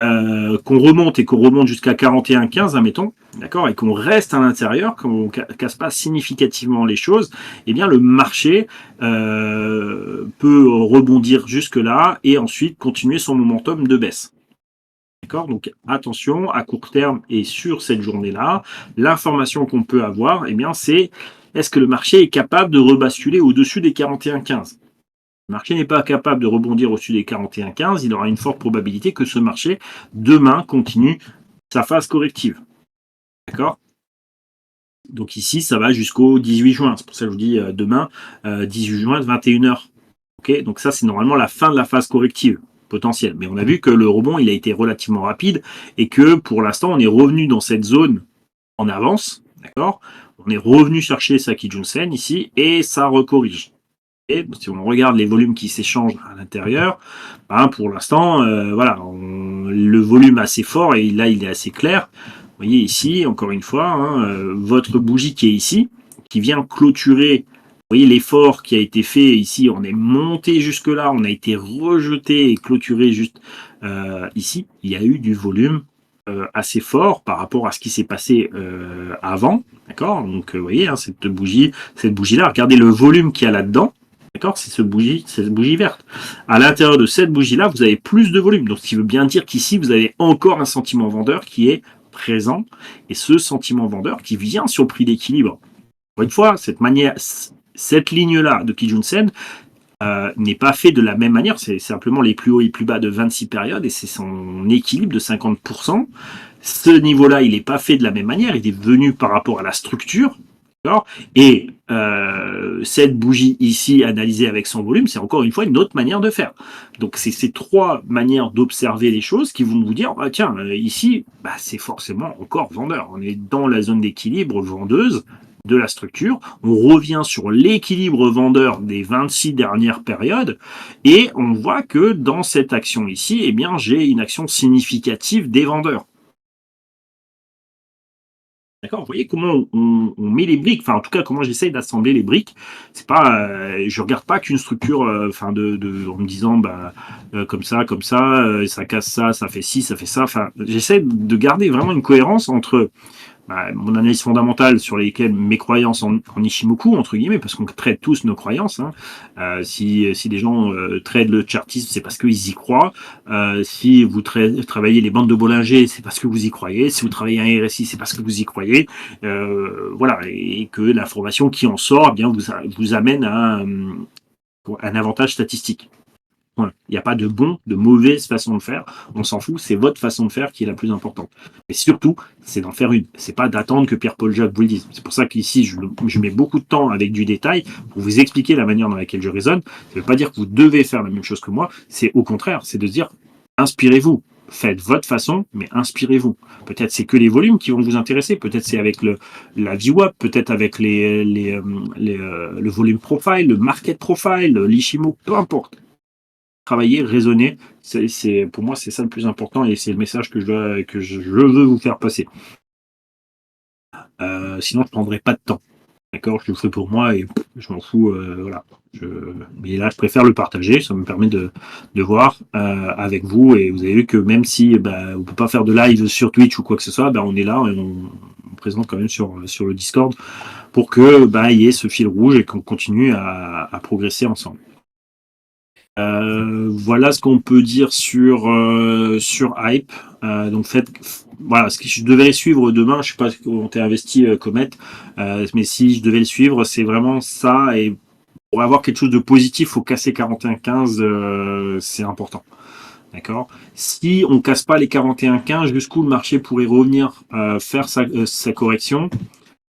Speaker 1: qu'on remonte jusqu'à 41,15, admettons, d'accord, et qu'on reste à l'intérieur, qu'on ne casse pas significativement les choses, eh bien le marché peut rebondir jusque-là et ensuite continuer son momentum de baisse. D'accord, donc attention, à court terme et sur cette journée-là, l'information qu'on peut avoir, eh bien, c'est est-ce que le marché est capable de rebasculer au-dessus des 41,15 ? le marché n'est pas capable de rebondir au-dessus des 41,15, il aura une forte probabilité que ce marché, demain, continue sa phase corrective. D'accord? Donc ici, ça va jusqu'au 18 juin. C'est pour ça que je vous dis demain, 18 juin, 21h. Ok, donc ça, c'est normalement la fin de la phase corrective potentielle. Mais on a vu que le rebond, il a été relativement rapide et que pour l'instant, on est revenu dans cette zone en avance. D'accord? On est revenu chercher sa Kijun-sen ici et ça recorrige. Et si on regarde les volumes qui s'échangent à l'intérieur, ben pour l'instant, voilà, le volume assez fort et là, il est assez clair. Vous voyez ici, encore une fois, hein, votre bougie qui est ici, qui vient clôturer, vous voyez l'effort qui a été fait ici, on est monté jusque là, on a été rejeté et clôturé juste ici. Il y a eu du volume assez fort par rapport à ce qui s'est passé avant, d'accord? Donc vous voyez, hein, cette bougie-là, regardez le volume qu'il y a là-dedans. D'accord, c'est cette bougie verte. À l'intérieur de cette bougie-là, vous avez plus de volume. Donc, ce qui veut bien dire qu'ici, vous avez encore un sentiment vendeur qui est présent. Et ce sentiment vendeur qui vient sur le prix d'équilibre. Encore une fois, cette ligne-là de Kijun-sen n'est pas fait de la même manière. C'est simplement les plus hauts et les plus bas de 26 périodes et c'est son équilibre de 50%. Ce niveau-là, il n'est pas fait de la même manière. Il est venu par rapport à la structure. Et cette bougie ici, analysée avec son volume, c'est encore une fois une autre manière de faire. Donc c'est ces trois manières d'observer les choses qui vont vous dire, ah, tiens, ici, bah, c'est forcément encore vendeur. On est dans la zone d'équilibre vendeuse de la structure. On revient sur l'équilibre vendeur des 26 dernières périodes et on voit que dans cette action ici, eh bien, j'ai une action significative des vendeurs. D'accord, vous voyez comment on met les briques, enfin en tout cas comment j'essaye d'assembler les briques. C'est pas, je regarde pas qu'une structure, enfin en me disant bah comme ça, ça casse ça, ça fait ci, ça fait ça. Enfin, j'essaie de garder vraiment une cohérence entre mon analyse fondamentale sur lesquelles mes croyances en Ishimoku, entre guillemets, parce qu'on traite tous nos croyances. Hein. Si des gens traitent le chartisme, c'est parce qu'ils y croient. Si vous travaillez les bandes de Bollinger, c'est parce que vous y croyez. Si vous travaillez un RSI, c'est parce que vous y croyez. Voilà, et que l'information qui en sort, eh bien, vous amène à un avantage statistique. Voilà. Il n'y a pas de bon, de mauvaise façon de faire. On s'en fout. C'est votre façon de faire qui est la plus importante. Et surtout, c'est d'en faire une. C'est pas d'attendre que Pierre-Paul Jacques vous le dise. C'est pour ça qu'ici, je mets beaucoup de temps avec du détail pour vous expliquer la manière dans laquelle je raisonne. Ça ne veut pas dire que vous devez faire la même chose que moi. C'est au contraire, c'est de dire, inspirez-vous. Faites votre façon, mais inspirez-vous. Peut-être c'est que les volumes qui vont vous intéresser. Peut-être c'est avec la VWAP, peut-être avec le volume profile, le market profile, l'Ishimo, peu importe. Travailler, raisonner, pour moi, c'est ça le plus important et c'est le message que je veux vous faire passer. Sinon, je ne prendrai pas de temps. D'accord, je le ferai pour moi et je m'en fous. Voilà. Mais là, je préfère le partager. Ça me permet de voir avec vous. Et vous avez vu que même si on ne peut pas faire de live sur Twitch ou quoi que ce soit, on est là et on présente quand même sur le Discord pour que il y ait ce fil rouge et qu'on continue à progresser ensemble. Voilà ce qu'on peut dire sur Hype. Donc voilà, si je devais les suivre demain, je sais pas comment t'es investi Comet, mais si je devais le suivre, c'est vraiment ça. Et pour avoir quelque chose de positif, faut casser 41,15, c'est important. D'accord. Si on casse pas les 41,15, jusqu'où le marché pourrait revenir faire sa correction.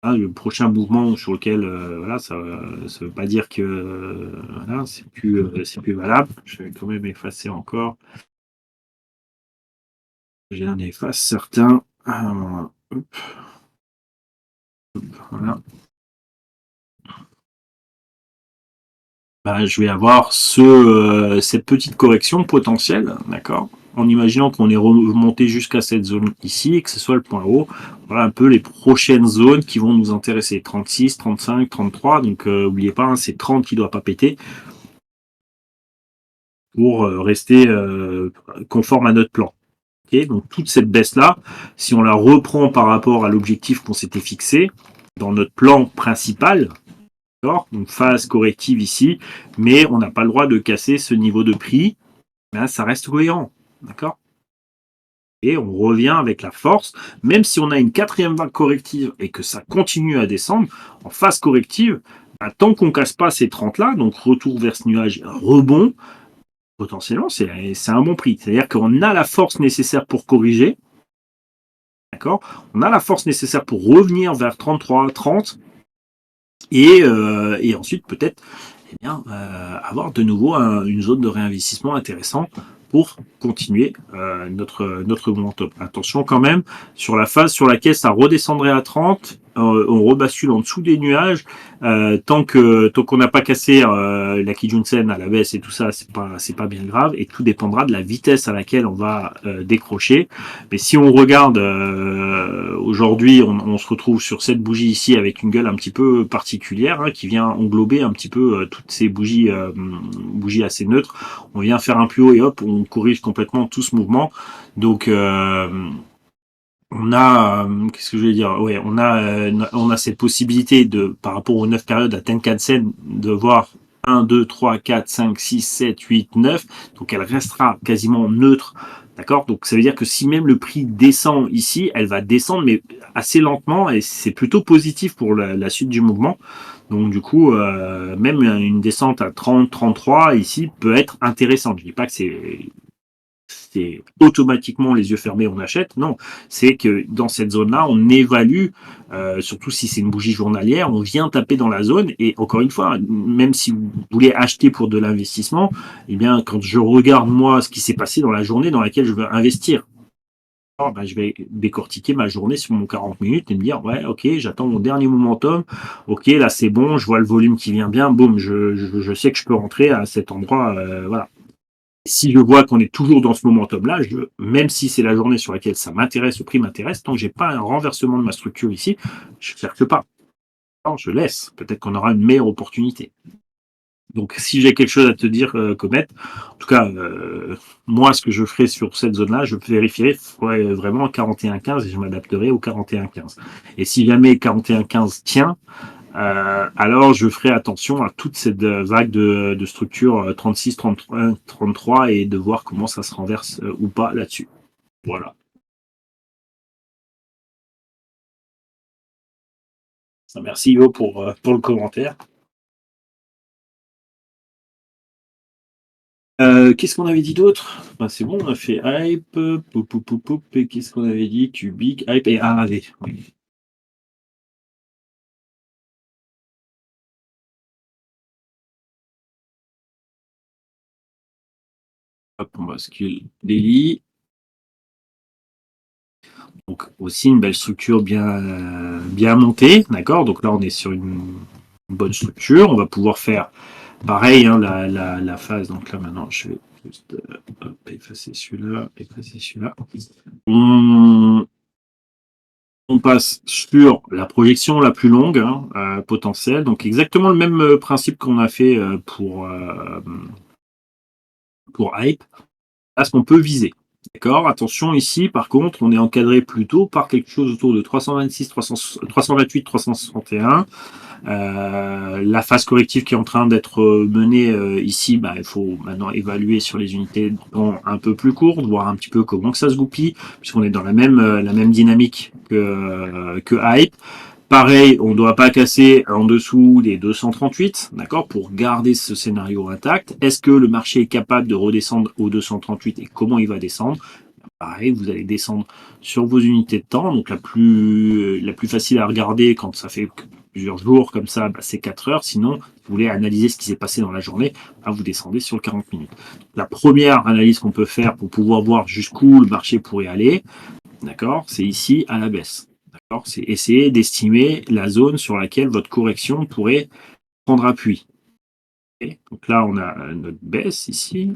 Speaker 1: Le prochain mouvement sur lequel voilà, ça ne veut pas dire que voilà, c'est plus valable. Je vais quand même effacer encore. J'en efface certains. Hop. Voilà. Je vais avoir cette petite correction potentielle, d'accord, en imaginant qu'on est remonté jusqu'à cette zone ici et que ce soit le point haut. Voilà un peu les prochaines zones qui vont nous intéresser. 36, 35, 33. Donc, n'oubliez pas, hein, c'est 30 qui ne doit pas péter pour rester conforme à notre plan. Okay, donc, toute cette baisse-là, si on la reprend par rapport à l'objectif qu'on s'était fixé dans notre plan principal, donc phase corrective ici, mais on n'a pas le droit de casser ce niveau de prix. Là, ça reste cohérent. D'accord. Et on revient avec la force, même si on a une quatrième vague corrective et que ça continue à descendre, en phase corrective, Tant qu'on casse pas ces 30 là, donc retour vers ce nuage, rebond, potentiellement, c'est un bon prix. C'est-à-dire qu'on a la force nécessaire pour corriger, d'accord? On a la force nécessaire pour revenir vers 33, 30 et ensuite peut-être avoir de nouveau une zone de réinvestissement intéressant pour continuer notre momentum. Attention quand même, sur la phase sur laquelle ça redescendrait à 30, on rebascule en dessous des nuages. Tant qu'on n'a pas cassé la Kijun-sen à la baisse et tout ça, c'est pas bien grave. Et tout dépendra de la vitesse à laquelle on va décrocher. Mais si on regarde aujourd'hui, on se retrouve sur cette bougie ici avec une gueule un petit peu particulière qui vient englober un petit peu toutes ces bougies assez neutres. On vient faire un plus haut et hop, on corrige complètement tout ce mouvement. Donc on a, qu'est-ce que je vais dire? Ouais, on a cette possibilité de, par rapport aux 9 périodes à Tenkan-sen, de voir 1, 2, 3, 4, 5, 6, 7, 8, 9. Donc elle restera quasiment neutre. D'accord? Donc ça veut dire que si même le prix descend ici, elle va descendre, mais assez lentement, et c'est plutôt positif pour la suite du mouvement. Donc du coup, même une descente à 30, 33 ici peut être intéressante. Je dis pas que c'est automatiquement les yeux fermés on achète. Non, c'est que dans cette zone-là, on évalue, surtout si c'est une bougie journalière, on vient taper dans la zone. Et encore une fois, même si vous voulez acheter pour de l'investissement, eh bien, quand je regarde moi ce qui s'est passé dans la journée dans laquelle je veux investir, ben, je vais décortiquer ma journée sur mon 40 minutes et me dire, ouais, ok, j'attends mon dernier momentum, ok, là c'est bon, je vois le volume qui vient bien, boum, je sais que je peux rentrer à cet endroit, voilà. Si je vois qu'on est toujours dans ce momentum-là, même si c'est la journée sur laquelle ça m'intéresse, le prix m'intéresse, tant que j'ai pas un renversement de ma structure ici, je ne cherche pas. Non, je laisse. Peut-être qu'on aura une meilleure opportunité. Donc, si j'ai quelque chose à te dire, Comet, en tout cas, moi, ce que je ferai sur cette zone-là, je vérifierai vraiment 41,15 et je m'adapterai au 41,15. Et si jamais 41,15 tient, alors je ferai attention à toute cette vague de structure 36, 33, 33 et de voir comment ça se renverse ou pas là-dessus. Voilà. Merci Yo pour le commentaire. Qu'est-ce qu'on avait dit d'autre? Ben, c'est bon, on a fait hype, et qu'est-ce qu'on avait dit? Cubic, hype et AAV. Oui. Hop, on bascule daily. Donc aussi une belle structure bien montée, d'accord? Donc là on est sur une bonne structure. On va pouvoir faire pareil la phase. Donc là maintenant je vais juste effacer celui-là, effacer celui-là. On passe sur la projection la plus longue potentielle. Donc exactement le même principe qu'on a fait pour Hype. À ce qu'on peut viser. D'accord. Attention, ici, par contre, on est encadré plutôt par quelque chose autour de 326, 328, 361. La phase corrective qui est en train d'être menée ici, il faut maintenant évaluer sur les unités de temps un peu plus courtes, voir un petit peu comment que ça se goupille, puisqu'on est dans la même dynamique que Hype. Pareil, on ne doit pas casser en dessous des 238, d'accord, pour garder ce scénario intact. Est-ce que le marché est capable de redescendre aux 238 et comment il va descendre? Pareil, vous allez descendre sur vos unités de temps. Donc la plus facile à regarder quand ça fait plusieurs jours comme ça, c'est 4 heures. Sinon, si vous voulez analyser ce qui s'est passé dans la journée, vous descendez sur le 40 minutes. La première analyse qu'on peut faire pour pouvoir voir jusqu'où le marché pourrait aller, d'accord, c'est ici à la baisse. C'est essayer d'estimer la zone sur laquelle votre correction pourrait prendre appui. Okay. Donc là, on a notre baisse ici.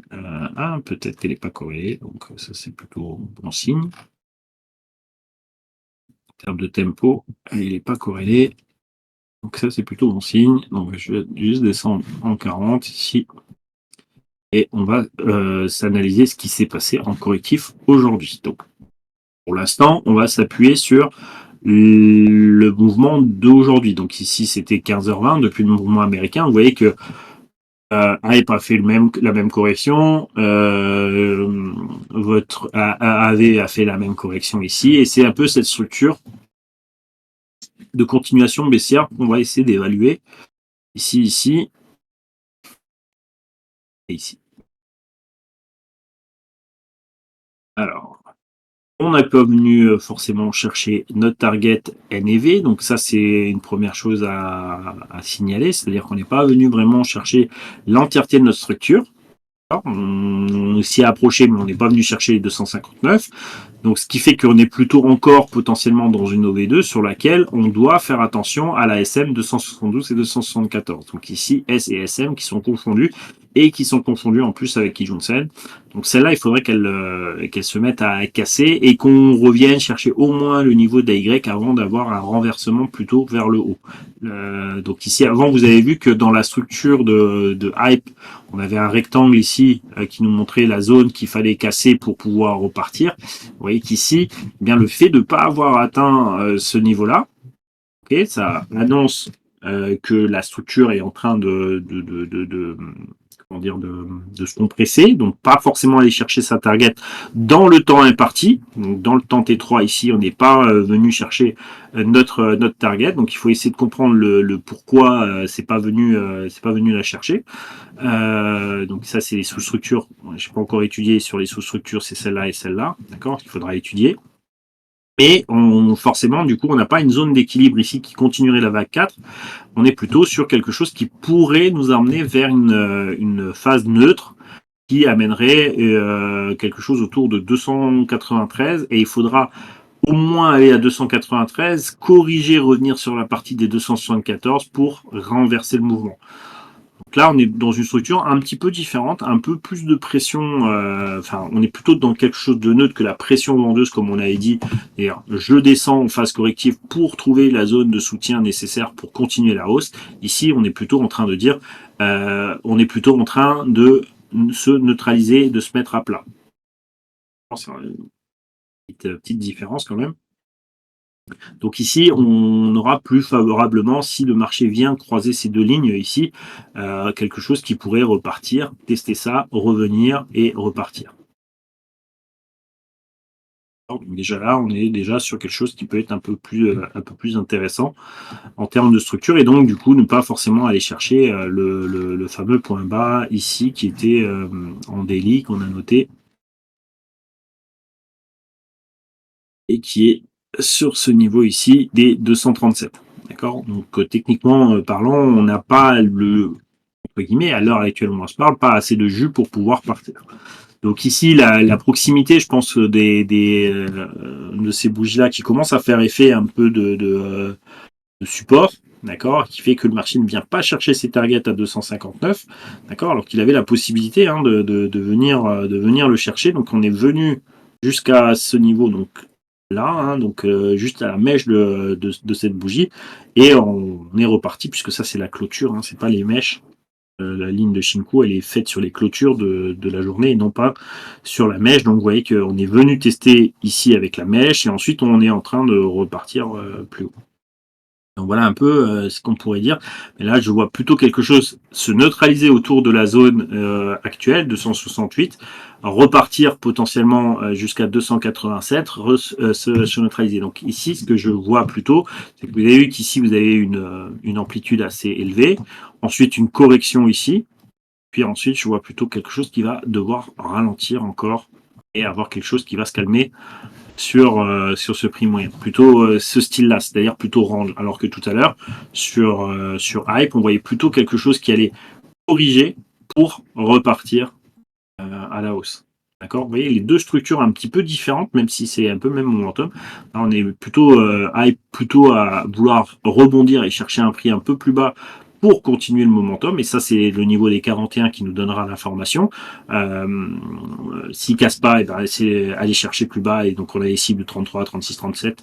Speaker 1: Peut-être qu'elle n'est pas corrélée, donc ça c'est plutôt bon signe. En termes de tempo, il n'est pas corrélé. Donc ça c'est plutôt bon signe. Donc je vais juste descendre en 40 ici. Et on va s'analyser ce qui s'est passé en correctif aujourd'hui. Donc pour l'instant, on va s'appuyer sur le mouvement d'aujourd'hui. Donc ici, c'était 15h20 depuis le mouvement américain. Vous voyez que Hype a fait la même correction. Votre AAV a fait la même correction ici. Et c'est un peu cette structure de continuation baissière qu'on va essayer d'évaluer ici, et ici. Alors, on n'est pas venu forcément chercher notre target NAV, donc ça c'est une première chose à signaler, c'est-à-dire qu'on n'est pas venu vraiment chercher l'entièreté de notre structure. On s'y est approché, mais on n'est pas venu chercher les 259. Donc, ce qui fait qu'on est plutôt encore potentiellement dans une OV2 sur laquelle on doit faire attention à la SM 272 et 274. Donc ici, S et SM qui sont confondus et qui sont confondus en plus avec Kijun-sen. Donc celle-là, il faudrait qu'elle se mette à casser et qu'on revienne chercher au moins le niveau d'AY avant d'avoir un renversement plutôt vers le haut. Donc ici, avant, vous avez vu que dans la structure de Hype, on avait un rectangle ici qui nous montrait la zone qu'il fallait casser pour pouvoir repartir. Vous voyez qu'ici, eh bien le fait de ne pas avoir atteint ce niveau-là, okay, ça annonce que la structure est en train comment dire, de se compresser, donc pas forcément aller chercher sa target dans le temps imparti. Donc dans le temps T3 ici, on n'est pas venu chercher notre target, donc il faut essayer de comprendre le pourquoi c'est pas venu la chercher. Donc ça c'est les sous-structures. Je n'ai pas encore étudié sur les sous-structures, c'est celle-là et celle-là, d'accord, qu'il faudra étudier. Et forcément, du coup, on n'a pas une zone d'équilibre ici qui continuerait la vague 4. On est plutôt sur quelque chose qui pourrait nous amener vers une phase neutre qui amènerait quelque chose autour de 293. Et il faudra au moins aller à 293, corriger, revenir sur la partie des 274 pour renverser le mouvement. Donc là, on est dans une structure un petit peu différente, un peu plus de pression. Enfin, on est plutôt dans quelque chose de neutre que la pression vendeuse, comme on avait dit. D'ailleurs, je descends en phase corrective pour trouver la zone de soutien nécessaire pour continuer la hausse. Ici, on est plutôt en train de dire, on est plutôt en train de se neutraliser, de se mettre à plat. C'est une petite différence quand même. Donc ici, on aura plus favorablement, si le marché vient croiser ces deux lignes ici, quelque chose qui pourrait repartir, tester ça, revenir et repartir. Donc déjà là, on est déjà sur quelque chose qui peut être un peu plus intéressant en termes de structure et donc du coup ne pas forcément aller chercher le fameux point bas ici qui était en daily qu'on a noté et qui est sur ce niveau ici des 237. D'accord. Donc techniquement parlant, on n'a pas entre guillemets, à l'heure actuelle où on se parle, pas assez de jus pour pouvoir partir. Donc ici, la proximité, je pense, de ces bougies-là qui commencent à faire effet un peu de support, d'accord, qui fait que le marché ne vient pas chercher ses targets à 259, d'accord, alors qu'il avait la possibilité de venir le chercher. Donc on est venu jusqu'à ce niveau, donc là, donc juste à la mèche de cette bougie, et on est reparti, puisque ça c'est la clôture, c'est pas les mèches. La ligne de Shinku, elle est faite sur les clôtures de la journée et non pas sur la mèche. Donc vous voyez qu'on est venu tester ici avec la mèche et ensuite on est en train de repartir plus haut. Donc voilà un peu ce qu'on pourrait dire. Mais là, je vois plutôt quelque chose se neutraliser autour de la zone actuelle, 268, repartir potentiellement jusqu'à 287, se neutraliser. Donc ici, ce que je vois plutôt, c'est que vous avez vu qu'ici, vous avez une amplitude assez élevée. Ensuite, une correction ici. Puis ensuite, je vois plutôt quelque chose qui va devoir ralentir encore et avoir quelque chose qui va se calmer sur ce prix moyen. Plutôt ce style-là, c'est-à-dire plutôt range. Alors que tout à l'heure, sur Hype, on voyait plutôt quelque chose qui allait corriger pour repartir à la hausse. D'accord. Vous voyez les deux structures un petit peu différentes, même si c'est un peu le même momentum. Là, on est plutôt Hype, plutôt à vouloir rebondir et chercher un prix un peu plus bas pour continuer le momentum. Et ça, c'est le niveau des 41 qui nous donnera l'information. S'il ne casse pas, et ben, c'est aller chercher plus bas. Et donc, on a les cibles de 33, 36, 37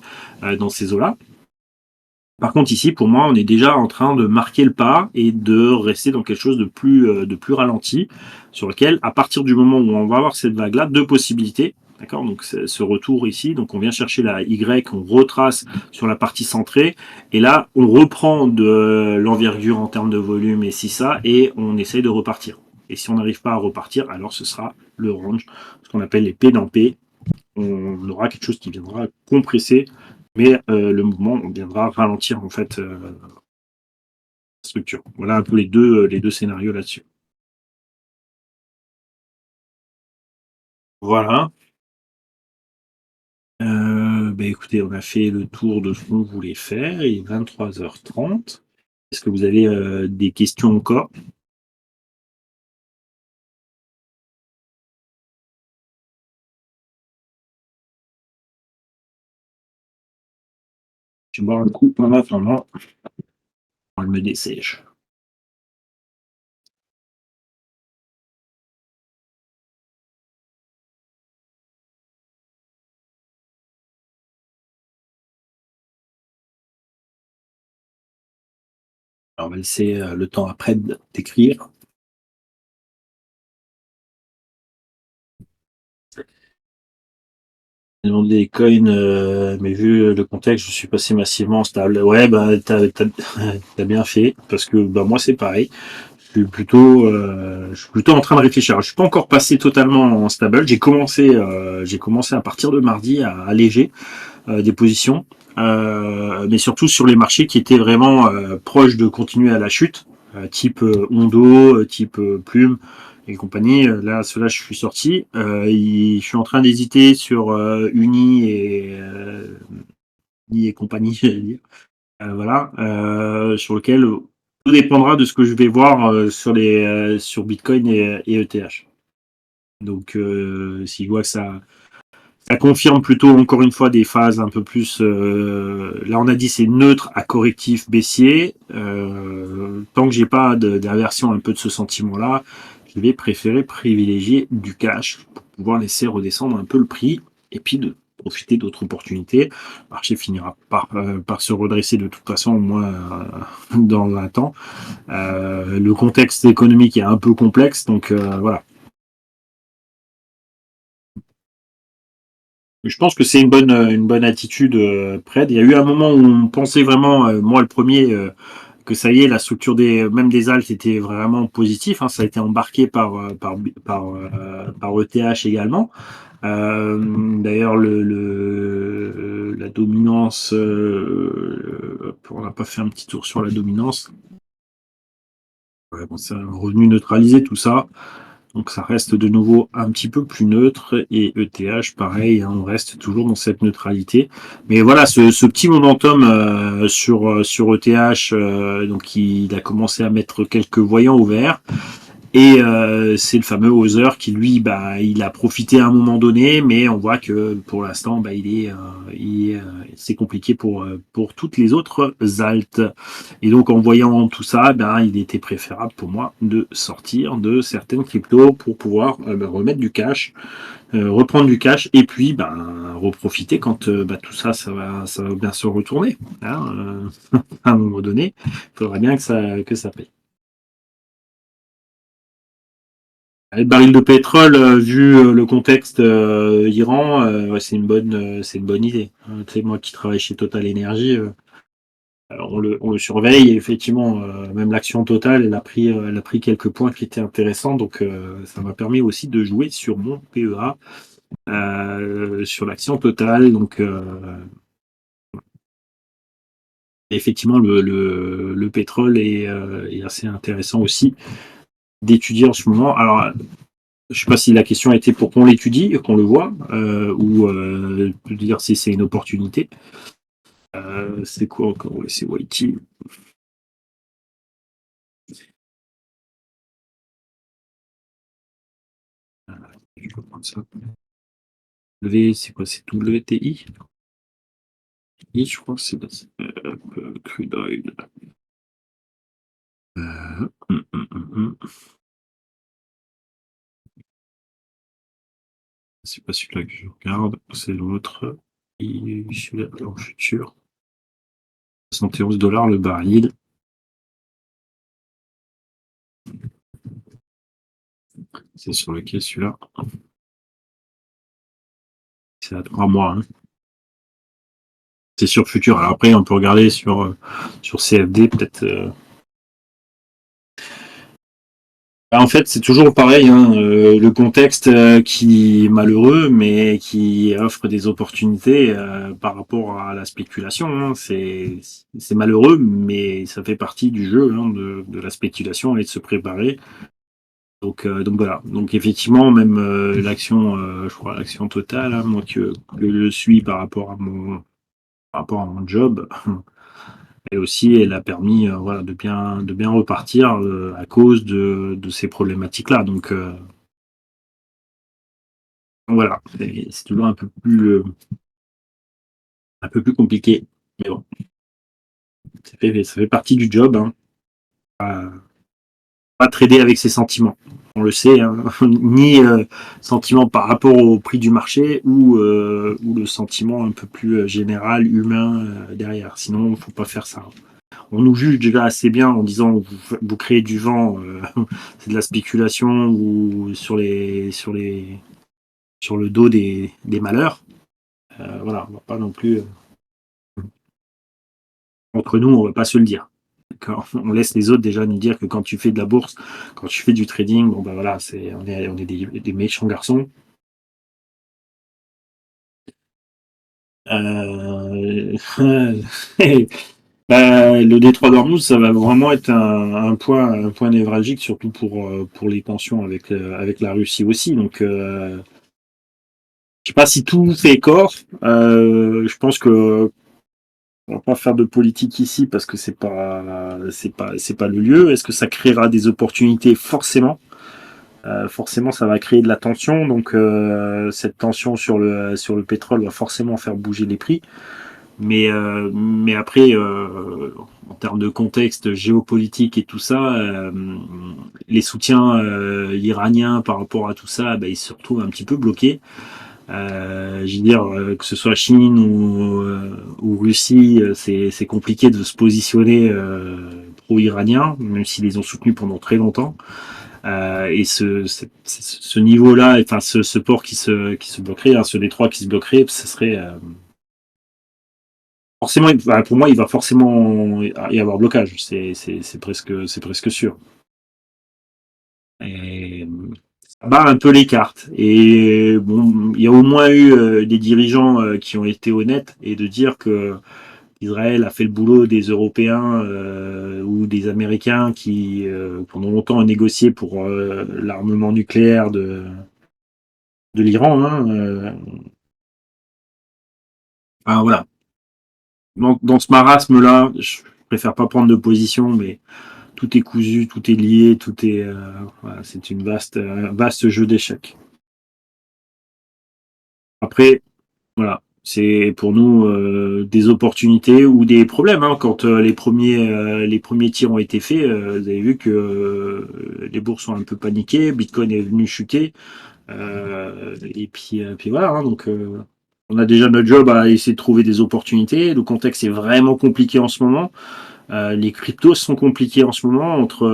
Speaker 1: dans ces eaux-là. Par contre, ici, pour moi, on est déjà en train de marquer le pas et de rester dans quelque chose de plus ralenti, sur lequel, à partir du moment où on va avoir cette vague-là, deux possibilités. D'accord. Donc, ce retour ici, donc on vient chercher la Y, on retrace sur la partie centrée, et là, on reprend de l'envergure en termes de volume et si ça, et on essaye de repartir. Et si on n'arrive pas à repartir, alors ce sera le range, ce qu'on appelle les P dans P. On aura quelque chose qui viendra compresser mais le mouvement viendra ralentir en fait structure. Voilà un peu les deux scénarios là-dessus. Voilà. Écoutez, on a fait le tour de ce qu'on voulait faire. Il est 23h30. Est-ce que vous avez des questions encore? Je vais boire un coup en attendant. Elle me dessèche. Alors, on va laisser le temps après d'écrire. Demandé des coins, mais vu le contexte, je suis passé massivement en stable. Ouais, bah, t'as bien fait, parce que bah, moi, c'est pareil. Je suis plutôt en train de réfléchir. Alors, je suis pas encore passé totalement en stable. J'ai commencé à partir de mardi à alléger des positions, mais surtout sur les marchés qui étaient vraiment proches de continuer à la chute, type Ondo, type Plume et compagnie. Là, ceux-là, je suis sorti. Je suis en train d'hésiter sur Uni et compagnie, j'allais dire. Voilà, sur lequel tout dépendra de ce que je vais voir sur Bitcoin et ETH. Donc, si je vois que ça confirme plutôt encore une fois des phases un peu plus. Là, on a dit c'est neutre à correctif baissier. Tant que j'ai pas d'inversion un peu de ce sentiment-là, je vais préférer privilégier du cash pour pouvoir laisser redescendre un peu le prix et puis de profiter d'autres opportunités. Le marché finira par se redresser de toute façon, au moins dans un temps. Le contexte économique est un peu complexe, donc voilà. Je pense que c'est une bonne attitude, Pred. Il y a eu un moment où on pensait vraiment, moi le premier, que ça y est, la structure même des alts était vraiment positif, hein. Ça a été embarqué par ETH également. D'ailleurs, la dominance, on n'a pas fait un petit tour sur la dominance. Ouais, bon, c'est un revenu neutralisé, tout ça. Donc ça reste de nouveau un petit peu plus neutre et ETH pareil, hein, on reste toujours dans cette neutralité. Mais voilà, ce petit momentum sur ETH, donc il a commencé à mettre quelques voyants au vert. Et c'est le fameux Other qui lui, bah, il a profité à un moment donné, mais on voit que pour l'instant, bah, c'est compliqué pour toutes les autres altes. Et donc en voyant tout ça, ben, il était préférable pour moi de sortir de certaines cryptos pour pouvoir remettre du cash, reprendre du cash, et puis ben, reprofiter quand tout ça, ça va bien se retourner. Hein, à un moment donné, il faudra bien que ça paye. Le baril de pétrole, vu le contexte Iran, ouais, c'est une bonne idée. Tu sais, moi qui travaille chez Total Energy, on le surveille et effectivement, même l'action Total, elle a pris quelques points qui étaient intéressants. Donc, ça m'a permis aussi de jouer sur mon PEA, sur l'action Total. Donc, effectivement, le pétrole est assez intéressant aussi d'étudier en ce moment. Alors, je ne sais pas si la question a été pour qu'on l'étudie, qu'on le voit, ou de dire si c'est une opportunité. C'est quoi encore? Ouais, c'est YT. Je vais prendre ça. C'est quoi? C'est WTI? Je crois que c'est crude oil. C'est pas celui-là que je regarde, c'est l'autre. Celui-là, en futur. 71 dollars le baril. C'est sur lequel celui-là? C'est à 3 mois. Hein. C'est sur futur. Alors après, on peut regarder sur CFD, peut-être. En fait, c'est toujours pareil, hein, le contexte qui est malheureux, mais qui offre des opportunités par rapport à la spéculation, hein. C'est malheureux, mais ça fait partie du jeu, hein, de la spéculation et de se préparer. Donc voilà. Donc effectivement, même l'action, je crois, l'action totale, hein, moi que je suis par rapport à mon job, et aussi, elle a permis voilà, de bien repartir à cause de ces problématiques-là. Donc voilà, c'est toujours un peu plus compliqué. Mais bon, ça fait partie du job, hein. Pas trader avec ses sentiments. On le sait, hein. Ni sentiment par rapport au prix du marché ou le sentiment un peu plus général, humain derrière. Sinon, il ne faut pas faire ça. On nous juge déjà assez bien en disant vous créez du vent, c'est de la spéculation ou sur le dos des malheurs. Voilà, on va pas non plus entre nous, on va pas se le dire. Quand on laisse les autres déjà nous dire que quand tu fais de la bourse, quand tu fais du trading, bon ben voilà, on est des méchants garçons. Euh, le détroit d'Ormuz, ça va vraiment être un point névralgique, surtout pour les tensions avec la Russie aussi. Donc, je sais pas si tout fait corps. Je pense que on va pas faire de politique ici parce que c'est pas le lieu. Est-ce que ça créera des opportunités? Forcément. Forcément, ça va créer de la tension. Donc, cette tension sur le pétrole va forcément faire bouger les prix. Mais après, en termes de contexte géopolitique et tout ça, les soutiens iraniens par rapport à tout ça, bah, ils se retrouvent un petit peu bloqués. Je veux dire, que ce soit Chine ou Russie, c'est compliqué de se positionner pro-iranien, même s'ils les ont soutenus pendant très longtemps. Et ce niveau-là, enfin ce port qui se bloquerait, hein, ce détroit qui se bloquerait, ce serait forcément, pour moi, il va forcément y avoir blocage. C'est presque sûr. Et ça bat un peu les cartes. Et bon, il y a au moins eu des dirigeants qui ont été honnêtes et de dire que Israël a fait le boulot des Européens ou des Américains qui, pendant longtemps, ont négocié pour l'armement nucléaire de l'Iran. Hein, enfin, voilà. Dans ce marasme-là, je préfère pas prendre de position, mais tout est cousu, tout est lié, tout est. Voilà, c'est une vaste jeu d'échecs. Après, voilà, c'est pour nous des opportunités ou des problèmes. Hein. Quand les premiers tirs ont été faits, vous avez vu que les bourses sont un peu paniquées, Bitcoin est venu chuter. Puis voilà, hein, donc on a déjà notre job à essayer de trouver des opportunités. Le contexte est vraiment compliqué en ce moment. Les cryptos sont compliqués en ce moment entre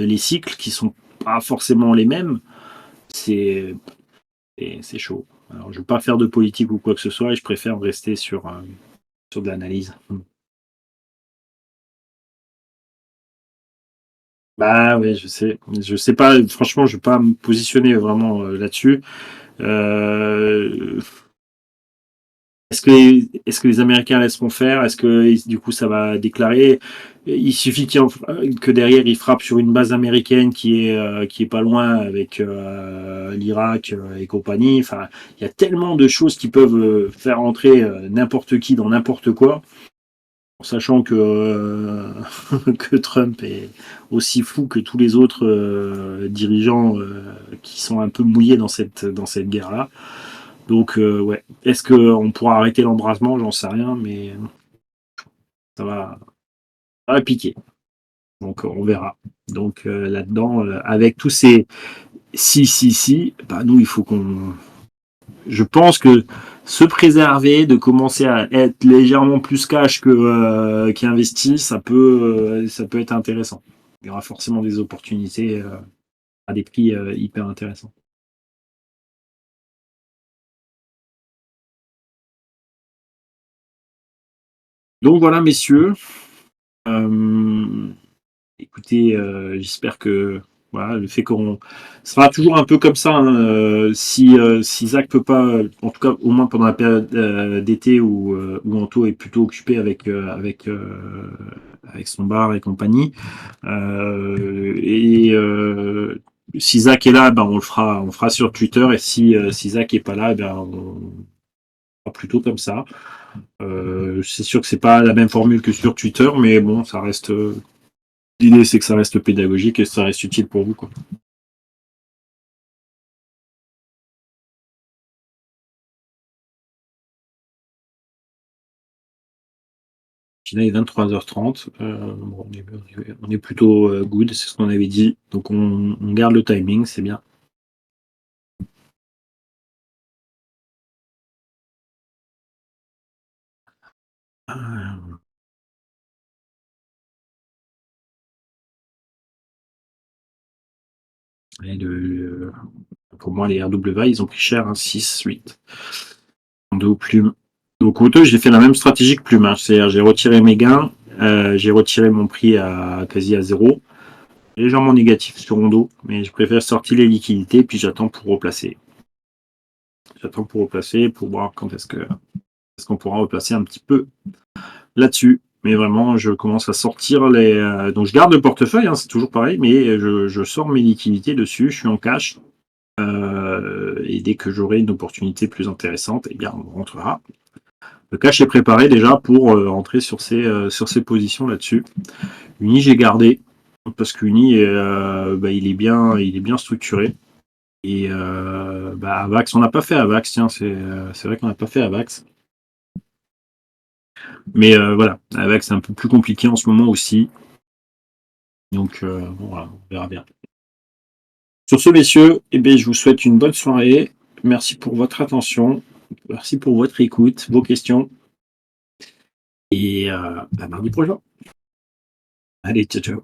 Speaker 1: les cycles qui sont pas forcément les mêmes. C'est c'est chaud. Alors, je ne veux pas faire de politique ou quoi que ce soit et je préfère rester sur de l'analyse. Bah ouais, je sais. Je sais pas, franchement, je ne vais pas me positionner vraiment là-dessus. Euh, est-ce que les Américains laisseront faire? Est-ce que du coup ça va déclarer? Il suffit que derrière ils frappent sur une base américaine qui est pas loin avec l'Irak et compagnie. Enfin, il y a tellement de choses qui peuvent faire entrer n'importe qui dans n'importe quoi, en sachant que que Trump est aussi fou que tous les autres dirigeants qui sont un peu mouillés dans cette guerre-là. Donc, ouais. Est-ce qu'on pourra arrêter l'embrasement? J'en sais rien, mais ça va piquer. Donc, on verra. Donc, là-dedans, avec tous ces si, bah, nous, il faut qu'on. Je pense que se préserver, de commencer à être légèrement plus cash que qu'investi, ça peut être intéressant. Il y aura forcément des opportunités à des prix hyper intéressants. Donc voilà, messieurs. Euh, Écoutez, j'espère que Voilà, le fait qu'on sera toujours un peu comme ça, hein, si Zach peut pas, en tout cas au moins pendant la période d'été où Anto est plutôt occupé avec son bar et compagnie. Et si Zach est là, ben on fera sur Twitter. Et si Zach est pas là, ben on fera plutôt comme ça. C'est sûr que c'est pas la même formule que sur Twitter, mais bon, ça reste. L'idée, c'est que ça reste pédagogique et que ça reste utile pour vous, quoi. Là, il est 23h30. Bon, on est plutôt good, c'est ce qu'on avait dit. Donc on garde le timing, c'est bien. Et pour moi, les RWA, ils ont pris cher, hein, 6, 8. En dos plume. Donc auto, j'ai fait la même stratégie que plume, hein. C'est-à-dire j'ai retiré mes gains, j'ai retiré mon prix à quasi à zéro. Légèrement négatif sur Rondo, mais je préfère sortir les liquidités, puis j'attends pour replacer. J'attends pour replacer, pour voir quand est-ce qu'on pourra replacer un petit peu là-dessus. Mais vraiment, je commence à sortir les. Donc je garde le portefeuille, hein, c'est toujours pareil, mais je sors mes liquidités dessus, je suis en cash. Et dès que j'aurai une opportunité plus intéressante, eh bien, on rentrera. Le cash est préparé déjà pour entrer sur ces positions là-dessus. Uni, j'ai gardé parce qu'Uni, il est bien structuré. Et Avax, on n'a pas fait Avax, tiens, c'est vrai qu'on n'a pas fait Avax. Mais voilà, Avax, c'est un peu plus compliqué en ce moment aussi. Donc bon, voilà, on verra bien. Sur ce, messieurs, eh bien, je vous souhaite une bonne soirée. Merci pour votre attention. Merci pour votre écoute, vos questions. Et à mardi prochain. Allez, ciao, ciao.